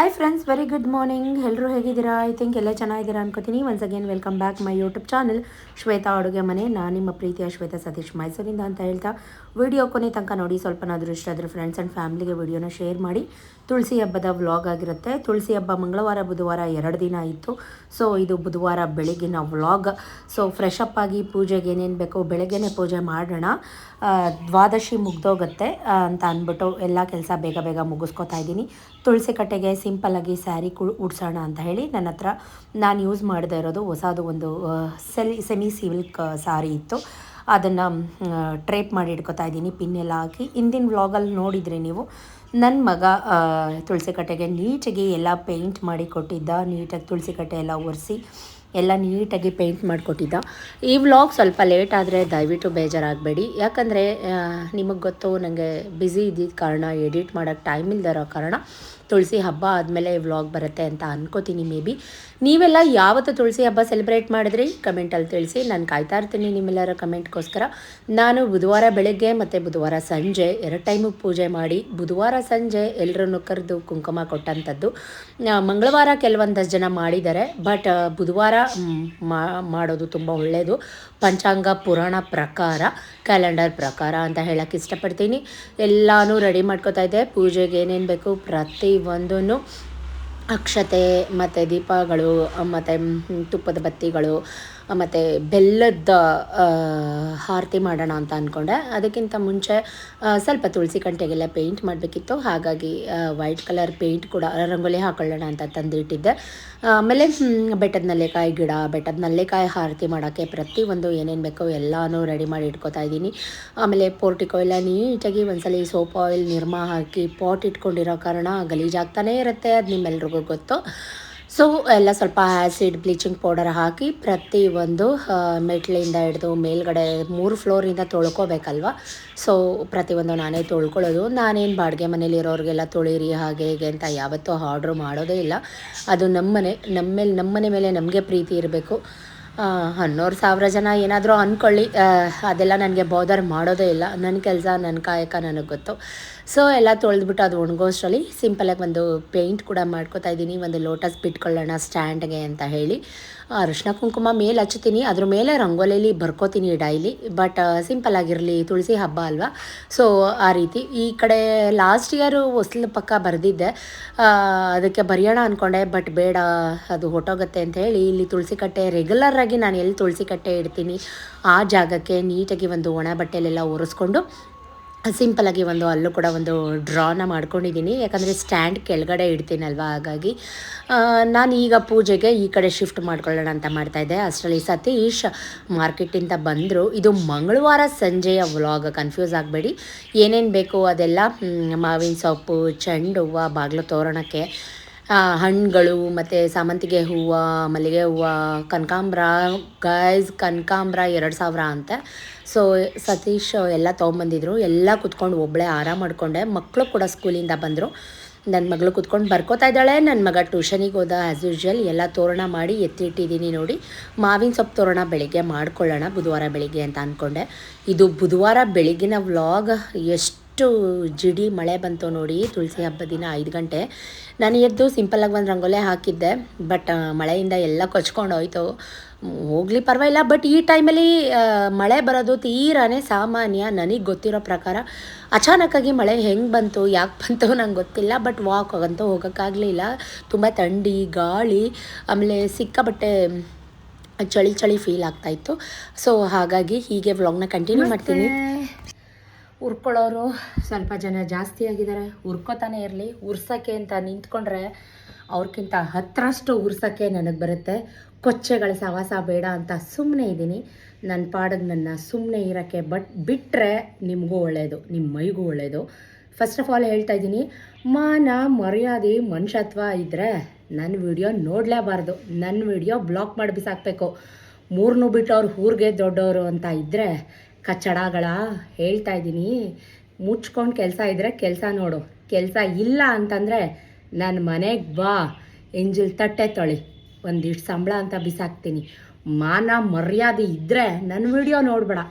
Hi friends, very good morning. ಎಲ್ಲರೂ ಹೇಗಿದ್ದೀರಾ? I think ಎಲ್ಲ ಚೆನ್ನಾಗಿದ್ದೀರಾ ಅನ್ಕೋತೀನಿ. Once again welcome back my YouTube channel Shweta ಅಡುಗೆ ಮನೆ. ನಾನು ನಿಮ್ಮ ಪ್ರೀತಿಯ ಶ್ವೇತಾ ಸತೀಶ್ ಮೈಸೂರಿಂದ ಅಂತ ಹೇಳ್ತಾ ವಿಡಿಯೋ ಕೊನೆ ತನಕ ನೋಡಿ. ಸ್ವಲ್ಪನಾದರೂ ಇಷ್ಟ ಆದರೆ ಫ್ರೆಂಡ್ಸ್ ಆ್ಯಂಡ್ ಫ್ಯಾಮಿಲಿಗೆ ವಿಡಿಯೋನ ಶೇರ್ ಮಾಡಿ. ತುಳಸಿ ಹಬ್ಬದ ವ್ಲಾಗ್ ಆಗಿರುತ್ತೆ. ತುಳಸಿ ಹಬ್ಬ ಮಂಗಳವಾರ ಬುಧವಾರ 2 ದಿನ ಇತ್ತು. ಸೊ ಇದು ಬುಧವಾರ ಬೆಳಗಿನ ವ್ಲಾಗ್. ಸೊ ಫ್ರೆಶ್ ಅಪ್ ಆಗಿ ಪೂಜೆಗೆ ಏನೇನು ಬೇಕೋ ಬೆಳಗ್ಗೆನೇ ಪೂಜೆ ಮಾಡೋಣ, ದ್ವಾದಶಿ ಮುಗ್ದೋಗುತ್ತೆ ಅಂತ ಅಂದ್ಬಿಟ್ಟು ಎಲ್ಲ ಕೆಲಸ ಬೇಗ ಬೇಗ ಮುಗಿಸ್ಕೊತಾ ಇದ್ದೀನಿ. ತುಳಸಿ ಕಟ್ಟೆಗೆ ಸಿಂಪಲ್ಲಾಗಿ ಸ್ಯಾರಿ ಉಡ್ಸೋಣ ಅಂತ ಹೇಳಿ ನನ್ನ ಹತ್ರ ನಾನು ಯೂಸ್ ಮಾಡದೇ ಇರೋದು ಹೊಸದು ಒಂದು ಸೆಮಿ ಸಿಲ್ಕ್ ಸಾರಿ ಇತ್ತು. ಅದನ್ನು ಟ್ರೇಪ್ ಮಾಡಿ ಇಟ್ಕೊತಾ ಇದ್ದೀನಿ, ಪಿನ್ನೆಲ್ಲ ಹಾಕಿ. ಹಿಂದಿನ ವ್ಲಾಗಲ್ಲಿ ನೋಡಿದ್ರಿ ನೀವು. ನನ್ನ ಮಗ ತುಳಸಿ ಕಟ್ಟೆಗೆ ನೀಟಾಗಿ ಎಲ್ಲ ಪೇಂಟ್ ಮಾಡಿ ಕೊಟ್ಟಿದ್ದ. ನೀಟಾಗಿ ತುಳಸಿ ಕಟ್ಟೆ ಎಲ್ಲ ಒರೆಸಿ ಎಲ್ಲ ನೀಟಾಗಿ ಪೇಂಟ್ ಮಾಡಿಕೊಟ್ಟಿದ್ದ. ಈ ವ್ಲಾಗ್ ಸ್ವಲ್ಪ ಲೇಟ್ ಆದರೆ ದಯವಿಟ್ಟು ಬೇಜಾರಾಗಬೇಡಿ. ಯಾಕಂದರೆ ನಿಮಗೆ ಗೊತ್ತು, ನನಗೆ ಬ್ಯುಸಿ ಇದ್ದಿದ್ದ ಕಾರಣ ಎಡಿಟ್ ಮಾಡೋಕ್ಕೆ ಟೈಮ್ ಇಲ್ಲದೆ ಇರೋ ಕಾರಣ ತುಳಸಿ ಹಬ್ಬ ಆದಮೇಲೆ ವ್ಲಾಗ್ ಬರುತ್ತೆ ಅಂತ ಅನ್ಕೋತೀನಿ. ಮೇ ಬಿ ನೀವೆಲ್ಲ ಯಾವತ್ತು ತುಳಸಿ ಹಬ್ಬ ಸೆಲೆಬ್ರೇಟ್ ಮಾಡಿದ್ರಿ ಕಮೆಂಟಲ್ಲಿ ತಿಳಿಸಿ. ನಾನು ಕಾಯ್ತಾ ಇರ್ತೀನಿ ನಿಮ್ಮೆಲ್ಲರ ಕಮೆಂಟ್ಗೋಸ್ಕರ. ನಾನು ಬುಧವಾರ ಬೆಳಗ್ಗೆ ಮತ್ತು ಬುಧವಾರ ಸಂಜೆ 2 ಟೈಮಿಗೆ ಪೂಜೆ ಮಾಡಿ, ಬುಧವಾರ ಸಂಜೆ ಎಲ್ಲರನ್ನು ಕರೆದು ಕುಂಕುಮ ಕೊಟ್ಟಂಥದ್ದು. ಮಂಗಳವಾರ ಕೆಲವೊಂದಷ್ಟು ಜನ ಮಾಡಿದ್ದಾರೆ, ಬಟ್ ಬುಧವಾರ ಮಾಡೋದು ತುಂಬ ಒಳ್ಳೆಯದು. ಪಂಚಾಂಗ ಪುರಾಣ ಪ್ರಕಾರ, ಕ್ಯಾಲೆಂಡರ್ ಪ್ರಕಾರ ಅಂತ ಹೇಳೋಕ್ಕೆ ಇಷ್ಟಪಡ್ತೀನಿ. ಎಲ್ಲನೂ ರೆಡಿ ಮಾಡ್ಕೋತಾ ಇದ್ದೆ. ಪೂಜೆಗೆ ಏನೇನು ಬೇಕು ಪ್ರತಿಯೊಂದೂ, ಅಕ್ಷತೆ ಮತ್ತು ದೀಪಗಳು ಮತ್ತು ತುಪ್ಪದ ಬತ್ತಿಗಳು ಮತ್ತು ಬೆಲ್ಲದ ಆರತಿ ಮಾಡೋಣ ಅಂತ ಅಂದ್ಕೊಂಡೆ. ಅದಕ್ಕಿಂತ ಮುಂಚೆ ಸ್ವಲ್ಪ ತುಳಸಿ ಕಂಟೆಗೆಲ್ಲ ಪೇಂಟ್ ಮಾಡಬೇಕಿತ್ತು. ಹಾಗಾಗಿ ವೈಟ್ ಕಲರ್ ಪೇಂಟ್ ಕೂಡ ರಂಗೋಲಿ ಹಾಕೊಳ್ಳೋಣ ಅಂತ ತಂದಿಟ್ಟಿದ್ದೆ. ಆಮೇಲೆ ಬೆಟ್ಟದ ನಲ್ಲೆಕಾಯಿ ಗಿಡ, ಬೆಟ್ಟದ ನಲ್ಲೆಕಾಯಿ ಆರತಿ ಮಾಡೋಕ್ಕೆ ಪ್ರತಿಯೊಂದು ಏನೇನು ಬೇಕೋ ಎಲ್ಲನೂ ರೆಡಿ ಮಾಡಿ ಇಟ್ಕೊತಾ ಇದ್ದೀನಿ. ಆಮೇಲೆ ಪೋರ್ಟಿಕೋ ಎಲ್ಲ ನೀಟಾಗಿ ಒಂದ್ಸಲ ಸೋಪ್ ಆಯಿಲ್ ನಿರ್ಮಾ ಹಾಕಿ ಪಾಟ್ ಇಟ್ಕೊಂಡಿರೋ ಕಾರಣ ಗಲೀಜಾಗ್ತಾನೇ ಇರುತ್ತೆ, ಅದು ನಿಮ್ಮೆಲ್ರಿಗೂ ಗೊತ್ತು. ಸೊ ಎಲ್ಲ ಸ್ವಲ್ಪ ಆ್ಯಸಿಡ್ ಬ್ಲೀಚಿಂಗ್ ಪೌಡರ್ ಹಾಕಿ ಪ್ರತಿಯೊಂದು ಮೆಟ್ಲಿಂದ ಹಿಡಿದು ಮೇಲ್ಗಡೆ 3 ಫ್ಲೋರಿಂದ ತೊಳ್ಕೊಬೇಕಲ್ವ. ಸೊ ಪ್ರತಿಯೊಂದು ನಾನೇ ತೊಳ್ಕೊಳ್ಳೋದು. ನಾನೇನು ಬಾಡಿಗೆ ಮನೇಲಿರೋರಿಗೆಲ್ಲ ತೊಳಿರಿ ಹಾಗೆ ಹೀಗೆ ಅಂತ ಯಾವತ್ತೂ ಆರ್ಡ್ರ್ ಮಾಡೋದೇ ಇಲ್ಲ. ಅದು ನಮ್ಮನೆ ಮೇಲೆ ನಮಗೆ ಪ್ರೀತಿ ಇರಬೇಕು. 10,000 ಜನ ಏನಾದರೂ ಅಂದ್ಕೊಳ್ಳಿ, ಅದೆಲ್ಲ ನನಗೆ ಬಾದರ್ ಮಾಡೋದೇ ಇಲ್ಲ. ನನ್ನ ಕೆಲಸ, ನನ್ನ ಕಾಯಕ ನನಗೆ ಗೊತ್ತು. ಸೊ ಎಲ್ಲ ತೊಳೆದ್ಬಿಟ್ಟು ಅದು ಒಣಗೋಷ್ಟರಲ್ಲಿ ಸಿಂಪಲಾಗಿ ಒಂದು ಪೇಂಟ್ ಕೂಡ ಮಾಡ್ಕೋತಾ ಇದ್ದೀನಿ. ಒಂದು ಲೋಟಸ್ ಬಿಟ್ಕೊಳ್ಳೋಣ ಸ್ಟ್ಯಾಂಡ್ಗೆ ಅಂತ ಹೇಳಿ ಅರಿಶಿನ ಕುಂಕುಮ ಮೇಲೆ ಹಚ್ತೀನಿ. ಅದ್ರ ಮೇಲೆ ರಂಗೋಲಿಲಿ ಬರ್ಕೋತೀನಿ ಡೈಲಿ. ಬಟ್ ಸಿಂಪಲ್ಲಾಗಿರಲಿ, ತುಳಸಿ ಹಬ್ಬ ಅಲ್ವಾ. ಸೊ ಆ ರೀತಿ. ಈ ಕಡೆ ಲಾಸ್ಟ್ ಇಯರು ಹೊಸ್ಲು ಪಕ್ಕ ಬರೆದಿದ್ದೆ, ಅದಕ್ಕೆ ಬರೆಯೋಣ ಅಂದ್ಕೊಂಡೆ. ಬಟ್ ಬೇಡ, ಅದು ಹೊಟ್ಟೋಗುತ್ತೆ ಅಂತ ಹೇಳಿ ಇಲ್ಲಿ ತುಳಸಿ ಕಟ್ಟೆ ರೆಗ್ಯುಲರಾಗಿ ನಾನು ಎಲ್ಲಿ ತುಳಸಿ ಕಟ್ಟೆ ಇಡ್ತೀನಿ ಆ ಜಾಗಕ್ಕೆ ನೀಟಾಗಿ ಒಂದು ಒಣ ಬಟ್ಟೆಲೆಲ್ಲ ಒರೆಸ್ಕೊಂಡು ಸಿಂಪಲಾಗಿ ಅಲ್ಲೂ ಕೂಡ ಒಂದು ಡ್ರಾನ ಮಾಡ್ಕೊಂಡಿದ್ದೀನಿ. ಯಾಕಂದರೆ ಸ್ಟ್ಯಾಂಡ್ ಕೆಳಗಡೆ ಇಡ್ತೀನಲ್ವ, ಹಾಗಾಗಿ ನಾನು ಈಗ ಪೂಜೆಗೆ ಈ ಕಡೆ ಶಿಫ್ಟ್ ಮಾಡ್ಕೊಳ್ಳೋಣ ಅಂತ ಮಾಡ್ತಾಯಿದ್ದೆ. ಅಷ್ಟರಲ್ಲಿ ಸತೀಶ್ ಮಾರ್ಕೆಟಿಂದ ಬಂದರು. ಇದು ಮಂಗಳವಾರ ಸಂಜೆಯ ವ್ಲಾಗ್, ಕನ್ಫ್ಯೂಸ್ ಆಗಬೇಡಿ. ಏನೇನು ಬೇಕು ಅದೆಲ್ಲ, ಮಾವಿನ ಸೊಪ್ಪು, ಚೆಂಡು ಹೂವು, ಬಾಗಿಲು ತೋರಣಕ್ಕೆ, ಹಣ್ಣುಗಳು ಮತ್ತು ಸಾಮಂತಿಗೆ ಹೂವು, ಮಲ್ಲಿಗೆ ಹೂವು, ಕನಕಾಂಬ್ರ. ಕನಕಾಂಬ್ರ 2,000 ಅಂತೆ. ಸೊ ಸತೀಶ್ ಎಲ್ಲ ತೊಗೊಂಬಂದಿದ್ರು. ಎಲ್ಲ ಕುತ್ಕೊಂಡು ಒಬ್ಬಳೇ ಆರಾಮ ಮಾಡಿಕೊಂಡೆ. ಮಕ್ಕಳು ಕೂಡ ಸ್ಕೂಲಿಂದ ಬಂದರು. ನನ್ನ ಮಗಳು ಕುತ್ಕೊಂಡು ಬರ್ಕೋತಾ ಇದ್ದಾಳೆ. ನನ್ನ ಮಗ ಟ್ಯೂಷನಿಗೆ ಹೋದ ಆ್ಯಸ್ ಯೂಶ್ವಲ್. ಎಲ್ಲ ತೋರಣ ಮಾಡಿ ಎತ್ತಿಟ್ಟಿದ್ದೀನಿ ನೋಡಿ. ಮಾವಿನ ಸೊಪ್ಪು ತೋರಣ ಬೆಳಿಗ್ಗೆ ಮಾಡ್ಕೊಳ್ಳೋಣ ಬುಧವಾರ ಬೆಳಿಗ್ಗೆ ಅಂತ ಅಂದ್ಕೊಂಡೆ. ಇದು ಬುಧವಾರ ಬೆಳಗಿನ ವ್ಲಾಗ್. ಎಷ್ಟು ಜಿಡಿ ಮಳೆ ಬಂತು ನೋಡಿ. ತುಳಸಿ ಹಬ್ಬದ ದಿನ 5 ಗಂಟೆ ನಾನು ಎದ್ದು ಸಿಂಪಲ್ಲಾಗಿ ಒಂದು ರಂಗೋಲೆ ಹಾಕಿದ್ದೆ. ಬಟ್ ಮಳೆಯಿಂದ ಎಲ್ಲ ಕೊಚ್ಕೊಂಡು ಹೋಯ್ತು. ಹೋಗಲಿ ಪರವಾಗಿಲ್ಲ. ಬಟ್ ಈ ಟೈಮಲ್ಲಿ ಮಳೆ ಬರೋದು ತೀರಾ ಸಾಮಾನ್ಯ. ನನಗೆ ಗೊತ್ತಿರೋ ಪ್ರಕಾರ ಅಚಾನಕ್ಕಾಗಿ ಮಳೆ ಹೆಂಗೆ ಬಂತು, ಯಾಕೆ ಬಂತು ನಂಗೆ ಗೊತ್ತಿಲ್ಲ. ಬಟ್ ವಾಕ್ ಅಂತೂ ಹೋಗೋಕ್ಕಾಗಲಿಲ್ಲ. ತುಂಬ ಥಂಡಿ, ಗಾಳಿ, ಆಮೇಲೆ ಸಿಕ್ಕಾಬಟ್ಟೆ ಚಳಿ ಫೀಲ್ ಆಗ್ತಾಯಿತ್ತು. ಸೊ ಹಾಗಾಗಿ ಹೀಗೆ ವ್ಲಾಗ್ನ ಕಂಟಿನ್ಯೂ ಮಾಡ್ತೀನಿ. ಉರ್ಕೊಳ್ಳೋರು ಸ್ವಲ್ಪ ಜನ ಜಾಸ್ತಿ ಆಗಿದ್ದಾರೆ. ಉರ್ಕೋತಾನೆ ಇರಲಿ. ಉರ್ಸೋಕ್ಕೆ ಅಂತ ನಿಂತ್ಕೊಂಡ್ರೆ ಅವ್ರಿಗಿಂತ 10ರಷ್ಟು ಉರ್ಸೋಕ್ಕೆ ನನಗೆ ಬರುತ್ತೆ. ಕೊಚ್ಚೆಗಳ ಸವಾಸ ಬೇಡ ಅಂತ ಸುಮ್ಮನೆ ಇದ್ದೀನಿ. ನನ್ನ ಪಾಡಿಗೆ ನನ್ನ ಸುಮ್ಮನೆ ಇರೋಕ್ಕೆ ಬಿಟ್ಟರೆ ನಿಮಗೂ ಒಳ್ಳೆಯದು, ನಿಮ್ಮ ಮೈಗೂ ಒಳ್ಳೆಯದು. ಫಸ್ಟ್ ಆಫ್ ಆಲ್ ಹೇಳ್ತಾ ಇದ್ದೀನಿ, ಮಾನ ಮರ್ಯಾದೆ ಮನುಷ್ಯತ್ವ ಇದ್ದರೆ ನನ್ನ ವಿಡಿಯೋ ನೋಡಲೇಬಾರ್ದು. ನನ್ನ ವಿಡಿಯೋ ಬ್ಲಾಕ್ ಮಾಡಿ ಬಿಸಾಕಬೇಕು. 3 ಬಿಟ್ಟು ಅವ್ರು ಊರಿಗೆ ದೊಡ್ಡವರು ಅಂತ ಇದ್ದರೆ ಕಚ್ಚಡಗಳ ಹೇಳ್ತಾ ಇದ್ದೀನಿ. ಮುಚ್ಕೊಂಡು ಕೆಲಸ ಇದ್ದರೆ ಕೆಲಸ ನೋಡು. ಕೆಲಸ ಇಲ್ಲ ಅಂತಂದರೆ ನನ್ನ ಮನೆಗೆ ಬಾ, ಎಂಜಿಲ್ ತಟ್ಟೆ ತೊಳಿ, ಒಂದಿಷ್ಟು ಸಂಬಳ ಅಂತ ಬಿಸಾಕ್ತೀನಿ. ಮಾನ ಮರ್ಯಾದೆ ಇದ್ದರೆ ನನ್ನ ವಿಡಿಯೋ ನೋಡಬೇಡ.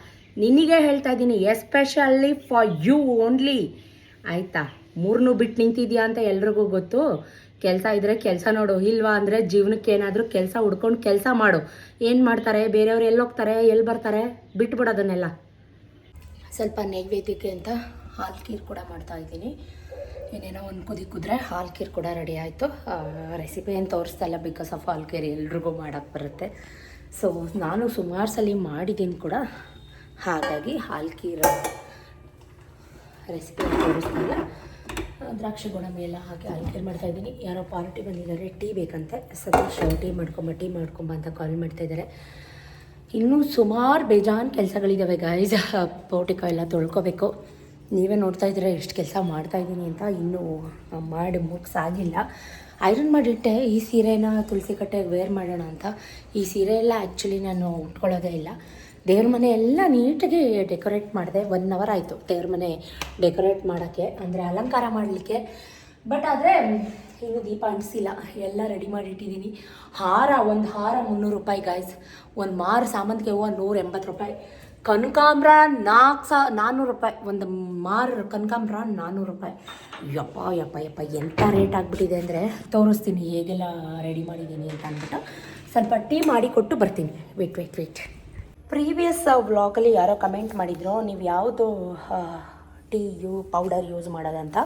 ನಿನಗೆ ಹೇಳ್ತಾ ಇದ್ದೀನಿ, ಎಸ್ಪೆಷಲಿ ಫಾರ್ ಯು ಓನ್ಲಿ, ಆಯಿತಾ. 3 ಬಿಟ್ಟು ನಿಂತಿದ್ಯಾ ಅಂತ ಎಲ್ರಿಗೂ ಗೊತ್ತು. ಕೆಲಸ ಇದ್ದರೆ ಕೆಲಸ ನೋಡು, ಇಲ್ವಾ ಅಂದರೆ ಜೀವನಕ್ಕೆ ಏನಾದರೂ ಕೆಲಸ ಹುಡ್ಕೊಂಡು ಕೆಲಸ ಮಾಡು. ಏನು ಮಾಡ್ತಾರೆ ಬೇರೆಯವ್ರು, ಎಲ್ಲಿ ಹೋಗ್ತಾರೆ, ಎಲ್ಲಿ ಬರ್ತಾರೆ, ಬಿಟ್ಬಿಡೋದನ್ನೆಲ್ಲ. ಸ್ವಲ್ಪ ನೈವೇದ್ಯಕ್ಕೆ ಅಂತ ಹಾಲು ಖೀರ್ ಕೂಡ ಮಾಡ್ತಾಯಿದ್ದೀನಿ. ಏನೇನೋ ಒಂದು ಕುದಿದ್ರೆ ಹಾಲು ಖೀರ್ ಕೂಡ ರೆಡಿ ಆಯಿತು. ರೆಸಿಪಿ ಏನು ತೋರಿಸ್ತಾ ಇಲ್ಲ, ಬಿಕಾಸ್ ಆಫ್ ಹಾಲು ಖೀರ್ ಎಲ್ರಿಗೂ ಮಾಡೋಕ್ಕೆ ಬರುತ್ತೆ. ಸೊ ನಾನು ಸುಮಾರು ಸಲ ಮಾಡಿದ್ದೀನಿ ಕೂಡ, ಹಾಗಾಗಿ ಹಾಲು ಖೀರ್ ರೆಸಿಪಿ ತೋರಿಸ್ತಾ ಇಲ್ಲ. ದ್ರಾಕ್ಷಿ ಗೋಡಂಬಿ ಎಲ್ಲ ಹಾಕಿ ಹಾಲು ಖೀರ್ ಮಾಡ್ತಾಯಿದ್ದೀನಿ. ಯಾರೋ ಪಾರ್ಟಿ ಬಂದಿದ್ದಾರೆ, ಟೀ ಬೇಕಂತೆ. ಸತೀಶ್ ಟೀ ಮಾಡ್ಕೊಂಬ ಅಂತ ಕಾಲ್ ಮಾಡ್ತಾಯಿದ್ದಾರೆ. ಇನ್ನೂ ಸುಮಾರು ಬೇಜಾನ್ ಕೆಲಸಗಳಿದ್ದಾವೆ ಗಾಯ್ಸ್. ಪೋಟಿಕ ಎಲ್ಲ ತೊಳ್ಕೊಬೇಕು. ನೀವೇ ನೋಡ್ತಾ ಇದ್ದೀರಾ ಎಷ್ಟು ಕೆಲಸ ಮಾಡ್ತಾಯಿದ್ದೀನಿ ಅಂತ. ಇನ್ನೂ ಮಾಡಿ ಮುಗಿಸಾಗಿಲ್ಲ. ಐರನ್ ಮಾಡಿಟ್ಟೆ ಈ ಸೀರೆನ ತುಳಸಿ ಕಟ್ಟೆಗೆ ವೇರ್ ಮಾಡೋಣ ಅಂತ. ಈ ಸೀರೆ ಎಲ್ಲ ಆ್ಯಕ್ಚುಲಿ ನಾನು ಉಟ್ಕೊಳ್ಳೋದೇ ಇಲ್ಲ. ದೇವ್ರ ಮನೆ ಎಲ್ಲ ನೀಟಾಗಿ ಡೆಕೋರೇಟ್ ಮಾಡಿದೆ. 1 hour ಆಯಿತು ದೇವ್ರ ಮನೆ ಡೆಕೋರೇಟ್ ಮಾಡೋಕ್ಕೆ, ಅಂದರೆ ಅಲಂಕಾರ ಮಾಡಲಿಕ್ಕೆ. ಬಟ್ ಆದರೆ ಇನ್ನೂ ದೀಪ ಅಂಟಿಸಿಲ್ಲ. ಎಲ್ಲ ರೆಡಿ ಮಾಡಿಟ್ಟಿದ್ದೀನಿ. ಒಂದು ಹಾರ 300 ರೂಪಾಯಿ ಗಾಯ್ಸ್. ಒಂದು ಮಾರು ಸಾಮಂತಿಗೆ ಹೂವು 180 ರೂಪಾಯಿ. ಕನಕಾಂಬ್ರ 400 ರೂಪಾಯಿ. ಒಂದು ಮಾರು ಕನಕಾಂಬ್ರ 400 ರೂಪಾಯಿ. ಯಪ್ಪ ಎಂಥ ರೇಟ್ ಆಗಿಬಿಟ್ಟಿದೆ ಅಂದರೆ ತೋರಿಸ್ತೀನಿ ಹೇಗೆಲ್ಲ ರೆಡಿ ಮಾಡಿದ್ದೀನಿ ಅಂತ ಅಂದ್ಬಿಟ್ಟು. ಸ್ವಲ್ಪ ಟೀ ಮಾಡಿ ಕೊಟ್ಟು ಬರ್ತೀನಿ. ವೇಟ್. ಪ್ರೀವಿಯಸ್ ವ್ಲಾಗಲ್ಲಿ ಯಾರೋ ಕಮೆಂಟ್ ಮಾಡಿದ್ರು, ನೀವು ಯಾವುದು ಪೌಡರ್ ಯೂಸ್ ಮಾಡೋದಂತ.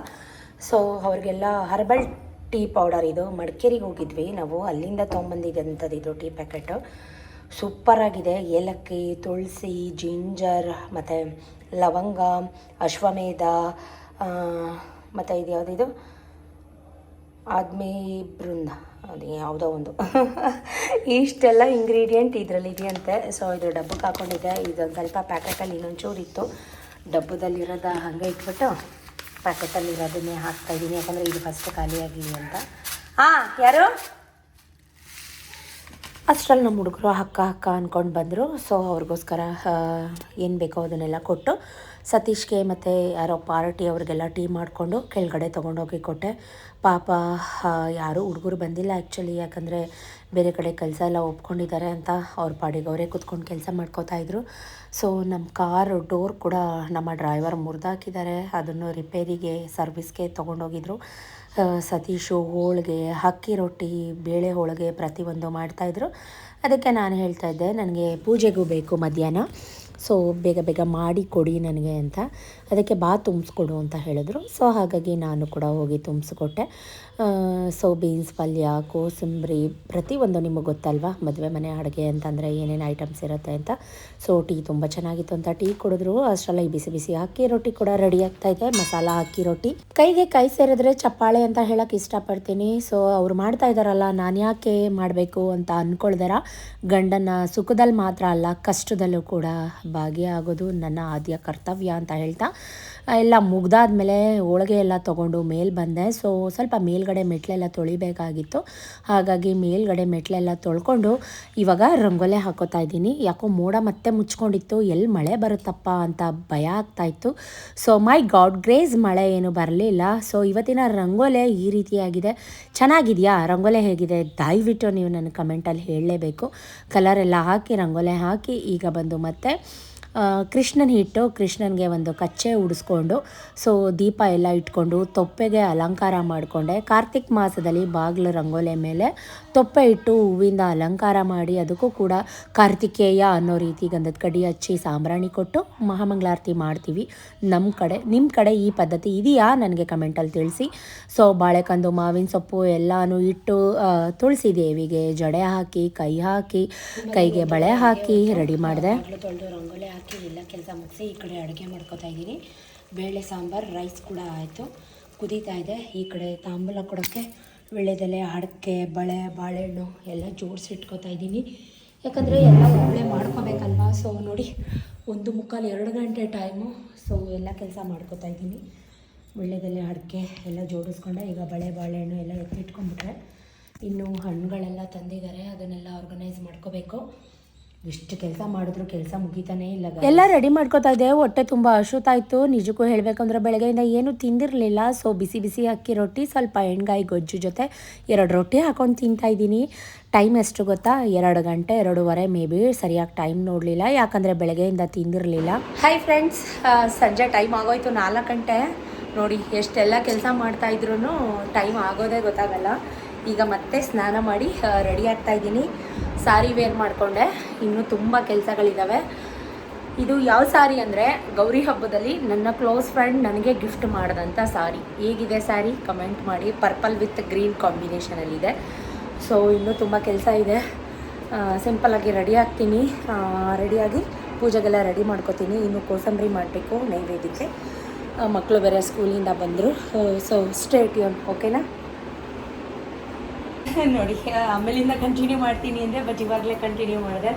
ಸೊ ಅವ್ರಿಗೆಲ್ಲ ಹರ್ಬಲ್ ಟೀ ಪೌಡರ್ ಇದು. ಮಡಿಕೇರಿಗೆ ಹೋಗಿದ್ವಿ ನಾವು, ಅಲ್ಲಿಂದ ತೊಗೊಂಬಂದಿದ್ದಂಥದ್ದು ಇದು ಟೀ ಪ್ಯಾಕೆಟು. ಸೂಪರಾಗಿದೆ. ಏಲಕ್ಕಿ, ತುಳಸಿ, ಜಿಂಜರ್ ಮತ್ತು ಲವಂಗ, ಅಶ್ವಮೇಧ ಮತ್ತು ಇದು ಯಾವುದಿದು ಆದ್ಮಿ ಬೃಂದ, ಅದು ಯಾವುದೋ ಒಂದು ಇಷ್ಟೆಲ್ಲ ಇಂಗ್ರೀಡಿಯೆಂಟ್ ಇದರಲ್ಲಿ ಇದೆಯಂತೆ. ಸೊ ಇದು ಡಬ್ಬಕ್ಕೆ ಹಾಕ್ಕೊಂಡಿದ್ದೆ. ಇದೊಂದು ಸ್ವಲ್ಪ ಪ್ಯಾಕೆಟಲ್ಲಿ ಇನ್ನೊಂಚೂರು ಇತ್ತು, ಡಬ್ಬದಲ್ಲಿರೋದ ಹಾಗೆ ಇಟ್ಬಿಟ್ಟು ಪ್ಯಾಕೆಟಲ್ಲಿರೋದನ್ನೇ ಹಾಕ್ತಾಯಿದ್ದೀನಿ. ಯಾಕಂದರೆ ಇದು ಫಸ್ಟ್ ಖಾಲಿಯಾಗಿ ಅಂತ. ಯಾರು ಅಷ್ಟರಲ್ಲಿ ನಮ್ಮ ಹುಡುಗರು ಹಕ್ಕ ಅಂದ್ಕೊಂಡು ಬಂದರು. ಸೊ ಅವ್ರಿಗೋಸ್ಕರ ಏನು ಬೇಕೋ ಅದನ್ನೆಲ್ಲ ಕೊಟ್ಟು, ಸತೀಶ್ಗೆ ಮತ್ತು ಯಾರೋ ಪಾರ್ಟಿ ಅವ್ರಿಗೆಲ್ಲ ಟೀ ಮಾಡಿಕೊಂಡು ಕೆಳಗಡೆ ತೊಗೊಂಡೋಗಿ ಕೊಟ್ಟೆ. ಪಾಪ ಯಾರೂ ಹುಡುಗರು ಬಂದಿಲ್ಲ ಆ್ಯಕ್ಚುಲಿ, ಯಾಕಂದರೆ ಬೇರೆ ಕಡೆ ಕೆಲಸ ಎಲ್ಲ ಒಪ್ಕೊಂಡಿದ್ದಾರೆ ಅಂತ ಅವ್ರ ಪಾಡಿಗೆ ಅವರೇ ಕೂತ್ಕೊಂಡು ಕೆಲಸ ಮಾಡ್ಕೋತಾಯಿದ್ರು. ಸೊ ನಮ್ಮ ಕಾರು ಡೋರ್ ಕೂಡ ನಮ್ಮ ಡ್ರೈವರ್ ಮುರಿದಾಕಿದ್ದಾರೆ. ಅದನ್ನು ರಿಪೇರಿಗೆ ಸರ್ವಿಸ್ಗೆ ತೊಗೊಂಡೋಗಿದ್ರು. ಸತೀಶು ಹೋಳಿಗೆ, ಅಕ್ಕಿ ರೊಟ್ಟಿ, ಬೇಳೆ ಹೋಳಿಗೆ ಪ್ರತಿಯೊಂದು ಮಾಡ್ತಾಯಿದ್ರು. ಅದಕ್ಕೆ ನಾನು ಹೇಳ್ತಾಯಿದ್ದೆ ನನಗೆ ಪೂಜೆಗೂ ಬೇಕು ಮಧ್ಯಾಹ್ನ, ಸೊ ಬೇಗ ಮಾಡಿ ಕೊಡಿ ನನಗೆ ಅಂತ. ಅದಕ್ಕೆ ತುಂಬಿಸ್ಕೊಡು ಅಂತ ಹೇಳಿದ್ರು. ಸೊ ಹಾಗಾಗಿ ನಾನು ಕೂಡ ಹೋಗಿ ತುಂಬಿಸ್ಕೊಟ್ಟೆ. ಸೊ ಬೀನ್ಸ್ ಪಲ್ಯ, ಕೋಸಂಬರಿ ಪ್ರತಿಯೊಂದು ನಿಮಗೆ ಗೊತ್ತಲ್ವಾ ಮದುವೆ ಮನೆ ಅಡುಗೆ ಅಂತಂದರೆ ಏನೇನು ಐಟಮ್ಸ್ ಇರುತ್ತೆ ಅಂತ. ಸೊ ಟೀ ತುಂಬ ಚೆನ್ನಾಗಿತ್ತು ಅಂತ ಟೀ ಕುಡಿದ್ರು. ಅಷ್ಟರಲ್ಲಿ ಬಿಸಿ ಅಕ್ಕಿ ರೊಟ್ಟಿ ಕೂಡ ರೆಡಿ ಆಗ್ತಾಯಿದೆ. ಮಸಾಲ ಅಕ್ಕಿ ರೊಟ್ಟಿ ಕೈಗೆ ಕೈ ಸೇರಿದ್ರೆ ಚಪ್ಪಾಳೆ ಅಂತ ಹೇಳೋಕ್ಕೆ ಇಷ್ಟಪಡ್ತೀನಿ. ಸೊ ಅವ್ರು ಮಾಡ್ತಾ ಇದ್ದಾರಲ್ಲ, ನಾನು ಯಾಕೆ ಮಾಡಬೇಕು ಅಂತ ಅಂದ್ಕೊಳ್ದಾರ. ಗಂಡನ ಸುಖದಲ್ಲಿ ಮಾತ್ರ ಅಲ್ಲ, ಕಷ್ಟದಲ್ಲೂ ಕೂಡ ಭಾಗಿಯಾಗೋದು ನನ್ನ ಆದ್ಯ ಕರ್ತವ್ಯ ಅಂತ ಹೇಳ್ತಾ ಎಲ್ಲ ಮುಗ್ದಾದ್ಮೇಲೆ ಹೋಳಿಗೆ ಎಲ್ಲ ತೊಗೊಂಡು ಮೇಲೆ ಬಂದೆ. ಸೊ ಸ್ವಲ್ಪ ಮೇಲ್ಗಡೆ ಮೆಟ್ಲೆಲ್ಲ ತೊಳಿಬೇಕಾಗಿತ್ತು. ಹಾಗಾಗಿ ಮೇಲ್ಗಡೆ ಮೆಟ್ಲೆಲ್ಲ ತೊಳ್ಕೊಂಡು ಇವಾಗ ರಂಗೋಲೆ ಹಾಕೋತಾ ಇದ್ದೀನಿ. ಯಾಕೋ ಮೋಡ ಮತ್ತೆ ಮುಚ್ಕೊಂಡಿತ್ತು, ಎಲ್ಲಿ ಮಳೆ ಬರುತ್ತಪ್ಪ ಅಂತ ಭಯ ಆಗ್ತಾಯಿತ್ತು. ಸೊ ಮೈ ಗಾಡ್ ಗ್ರೇಸ್ ಮಳೆ ಏನು ಬರಲಿಲ್ಲ. ಸೊ ಇವತ್ತಿನ ರಂಗೋಲೆ ಈ ರೀತಿಯಾಗಿದೆ. ಚೆನ್ನಾಗಿದೆಯಾ ರಂಗೋಲೆ? ಹೇಗಿದೆ ದಯವಿಟ್ಟು ನೀವು ನನ್ನ ಕಮೆಂಟಲ್ಲಿ ಹೇಳಲೇಬೇಕು. ಕಲರೆಲ್ಲ ಹಾಕಿ ರಂಗೋಲೆ ಹಾಕಿ ಈಗ ಬಂದು ಮತ್ತೆ ಕೃಷ್ಣನ ಹಿಟ್ಟು, ಕೃಷ್ಣನಿಗೆ ಒಂದು ಕಚ್ಚೆ ಉಡಿಸ್ಕೊಂಡು, ಸೊ ದೀಪ ಎಲ್ಲ ಇಟ್ಕೊಂಡು ತೊಪ್ಪೆಗೆ ಅಲಂಕಾರ ಮಾಡಿಕೊಂಡೆ. ಕಾರ್ತಿಕ್ ಮಾಸದಲ್ಲಿ ಬಾಗಿಲು ರಂಗೋಲೆ ಮೇಲೆ ತೊಪ್ಪೆ ಇಟ್ಟು ಹೂವಿಂದ ಅಲಂಕಾರ ಮಾಡಿ ಅದಕ್ಕೂ ಕೂಡ ಕಾರ್ತಿಕೇಯ ಅನ್ನೋ ರೀತಿ ಗಂಧದ ಕಡ್ಡಿ ಹಚ್ಚಿ ಸಾಂಬ್ರಾಣಿ ಕೊಟ್ಟು ಮಹಾಮಂಗಳಾರತಿ ಮಾಡ್ತೀವಿ ನಮ್ಮ ಕಡೆ. ನಿಮ್ಮ ಕಡೆ ಈ ಪದ್ಧತಿ ಇದೆಯಾ ನನಗೆ ಕಮೆಂಟಲ್ಲಿ ತಿಳಿಸಿ. ಸೊ ಬಾಳೆಕಂದು, ಮಾವಿನ ಸೊಪ್ಪು ಎಲ್ಲನೂ ಇಟ್ಟು ತುಳಸಿ ದೇವಿಗೆ ಜಡೆ ಹಾಕಿ ಕೈಗೆ ಬಳೆ ಹಾಕಿ ರೆಡಿ ಮಾಡಿದೆ. ರಂಗೋಲೆ ಹಾಕಿ ಎಲ್ಲ ಕೆಲಸ ಮುಗಿಸಿ ಈ ಕಡೆ ಅಡುಗೆ ಮಾಡ್ಕೋತಾ ಇದ್ದೀನಿ. ಬೇಳೆ ಸಾಂಬಾರು, ರೈಸ್ ಕೂಡ ಆಯಿತು, ಕುದೀತಾ ಇದೆ. ಈ ಕಡೆ ತಾಂಬೂಲ ಕೊಡೋಕ್ಕೆ ವೀಳ್ಯದೆಲೆ, ಅಡಿಕೆ, ಬಳೆ, ಬಾಳೆಹಣ್ಣು ಎಲ್ಲ ಜೋಡಿಸಿಟ್ಕೋತಾ ಇದ್ದೀನಿ. ಯಾಕಂದರೆ ಎಲ್ಲ ಒಳ್ಳೆ ಮಾಡ್ಕೋಬೇಕಲ್ವಾ. ಸೊ ನೋಡಿ 1:45-2 ಗಂಟೆ ಟೈಮು. ಸೊ ಎಲ್ಲ ಕೆಲಸ ಮಾಡ್ಕೋತಾ ಇದ್ದೀನಿ. ವೀಳ್ಯದೆಲೆ, ಅಡಿಕೆ ಎಲ್ಲ ಜೋಡಿಸ್ಕೊಂಡೆ. ಈಗ ಬಳೆ, ಬಾಳೆಹಣ್ಣು ಎಲ್ಲ ಎತ್ತಿಟ್ಕೊಂಡ್ಬಿಟ್ರೆ ಇನ್ನು ಹಣ್ಣುಗಳೆಲ್ಲ ತಂದಿದ್ದಾರೆ, ಅದನ್ನೆಲ್ಲ ಆರ್ಗನೈಸ್ ಮಾಡ್ಕೋಬೇಕು. ಇಷ್ಟು ಕೆಲಸ ಮಾಡಿದ್ರು ಕೆಲಸ ಮುಗಿತಾನೇ ಇಲ್ಲ. ಎಲ್ಲ ರೆಡಿ ಮಾಡ್ಕೋತಾ ಇದ್ದೆ. ಹೊಟ್ಟೆ ತುಂಬ ಹಸುತ್ತಾಯಿತು. ನಿಜಕ್ಕೂ ಹೇಳಬೇಕಂದ್ರೆ ಬೆಳಗ್ಗೆಯಿಂದ ಏನೂ ತಿಂದಿರಲಿಲ್ಲ. ಸೊ ಬಿಸಿ ಅಕ್ಕಿ ರೊಟ್ಟಿ, ಸ್ವಲ್ಪ ಎಣ್ಗಾಯಿ ಗೊಜ್ಜು ಜೊತೆ 2 ರೊಟ್ಟಿ ಹಾಕೊಂಡು ತಿಂತಾಯಿದ್ದೀನಿ. ಟೈಮ್ ಎಷ್ಟು ಗೊತ್ತಾ? 2 ಗಂಟೆ 2:15 ಮೇ ಬಿ. ಸರಿಯಾಗಿ ಟೈಮ್ ನೋಡಲಿಲ್ಲ, ಯಾಕಂದರೆ ಬೆಳಗ್ಗೆಯಿಂದ ತಿಂದಿರಲಿಲ್ಲ. ಹಾಯ್ ಫ್ರೆಂಡ್ಸ್, ಸಂಜೆ ಟೈಮ್ ಆಗೋಯ್ತು 4 ಗಂಟೆ. ನೋಡಿ ಎಷ್ಟೆಲ್ಲ ಕೆಲಸ ಮಾಡ್ತಾಯಿದ್ರು ಟೈಮ್ ಆಗೋದೇ ಗೊತ್ತಾಗಲ್ಲ. ಈಗ ಮತ್ತೆ ಸ್ನಾನ ಮಾಡಿ ರೆಡಿ ಆಗ್ತಾಯಿದ್ದೀನಿ. ಸಾರಿ ವೇರ್ ಮಾಡಿಕೊಂಡೆ. ಇನ್ನೂ ತುಂಬ ಕೆಲಸಗಳಿದ್ದಾವೆ. ಇದು ಯಾವ ಸಾರಿ ಅಂದರೆ ಗೌರಿ ಹಬ್ಬದಲ್ಲಿ ನನ್ನ ಕ್ಲೋಸ್ ಫ್ರೆಂಡ್ ನನಗೆ ಗಿಫ್ಟ್ ಮಾಡಿದಂಥ ಸಾರಿ. ಹೇಗಿದೆ ಸಾರಿ ಕಮೆಂಟ್ ಮಾಡಿ. ಪರ್ಪಲ್ ವಿತ್ ಗ್ರೀನ್ ಕಾಂಬಿನೇಷನಲ್ಲಿದೆ. ಸೊ ಇನ್ನೂ ತುಂಬ ಕೆಲಸ ಇದೆ. ಸಿಂಪಲ್ಲಾಗಿ ರೆಡಿ ಆಗ್ತೀನಿ. ರೆಡಿಯಾಗಿ ಪೂಜೆಗೆಲ್ಲ ರೆಡಿ ಮಾಡ್ಕೋತೀನಿ. ಇನ್ನು ಕೋಸಂಬರಿ ಮಾಡಬೇಕು ನೈವೇದ್ಯಕ್ಕೆ. ಮಕ್ಕಳು ಬೇರೆ ಸ್ಕೂಲಿಂದ ಬಂದರು. ಸೊ ಸ್ಟೇ ಟ್ಯೂನ್, ಓಕೆನಾ? ನೋಡಿ ಆಮೇಲಿಂದ ಕಂಟಿನ್ಯೂ ಮಾಡ್ತೀನಿ ಅಂದರೆ ಬಟ್ ಇವಾಗಲೇ ಕಂಟಿನ್ಯೂ ಮಾಡಿದೆ.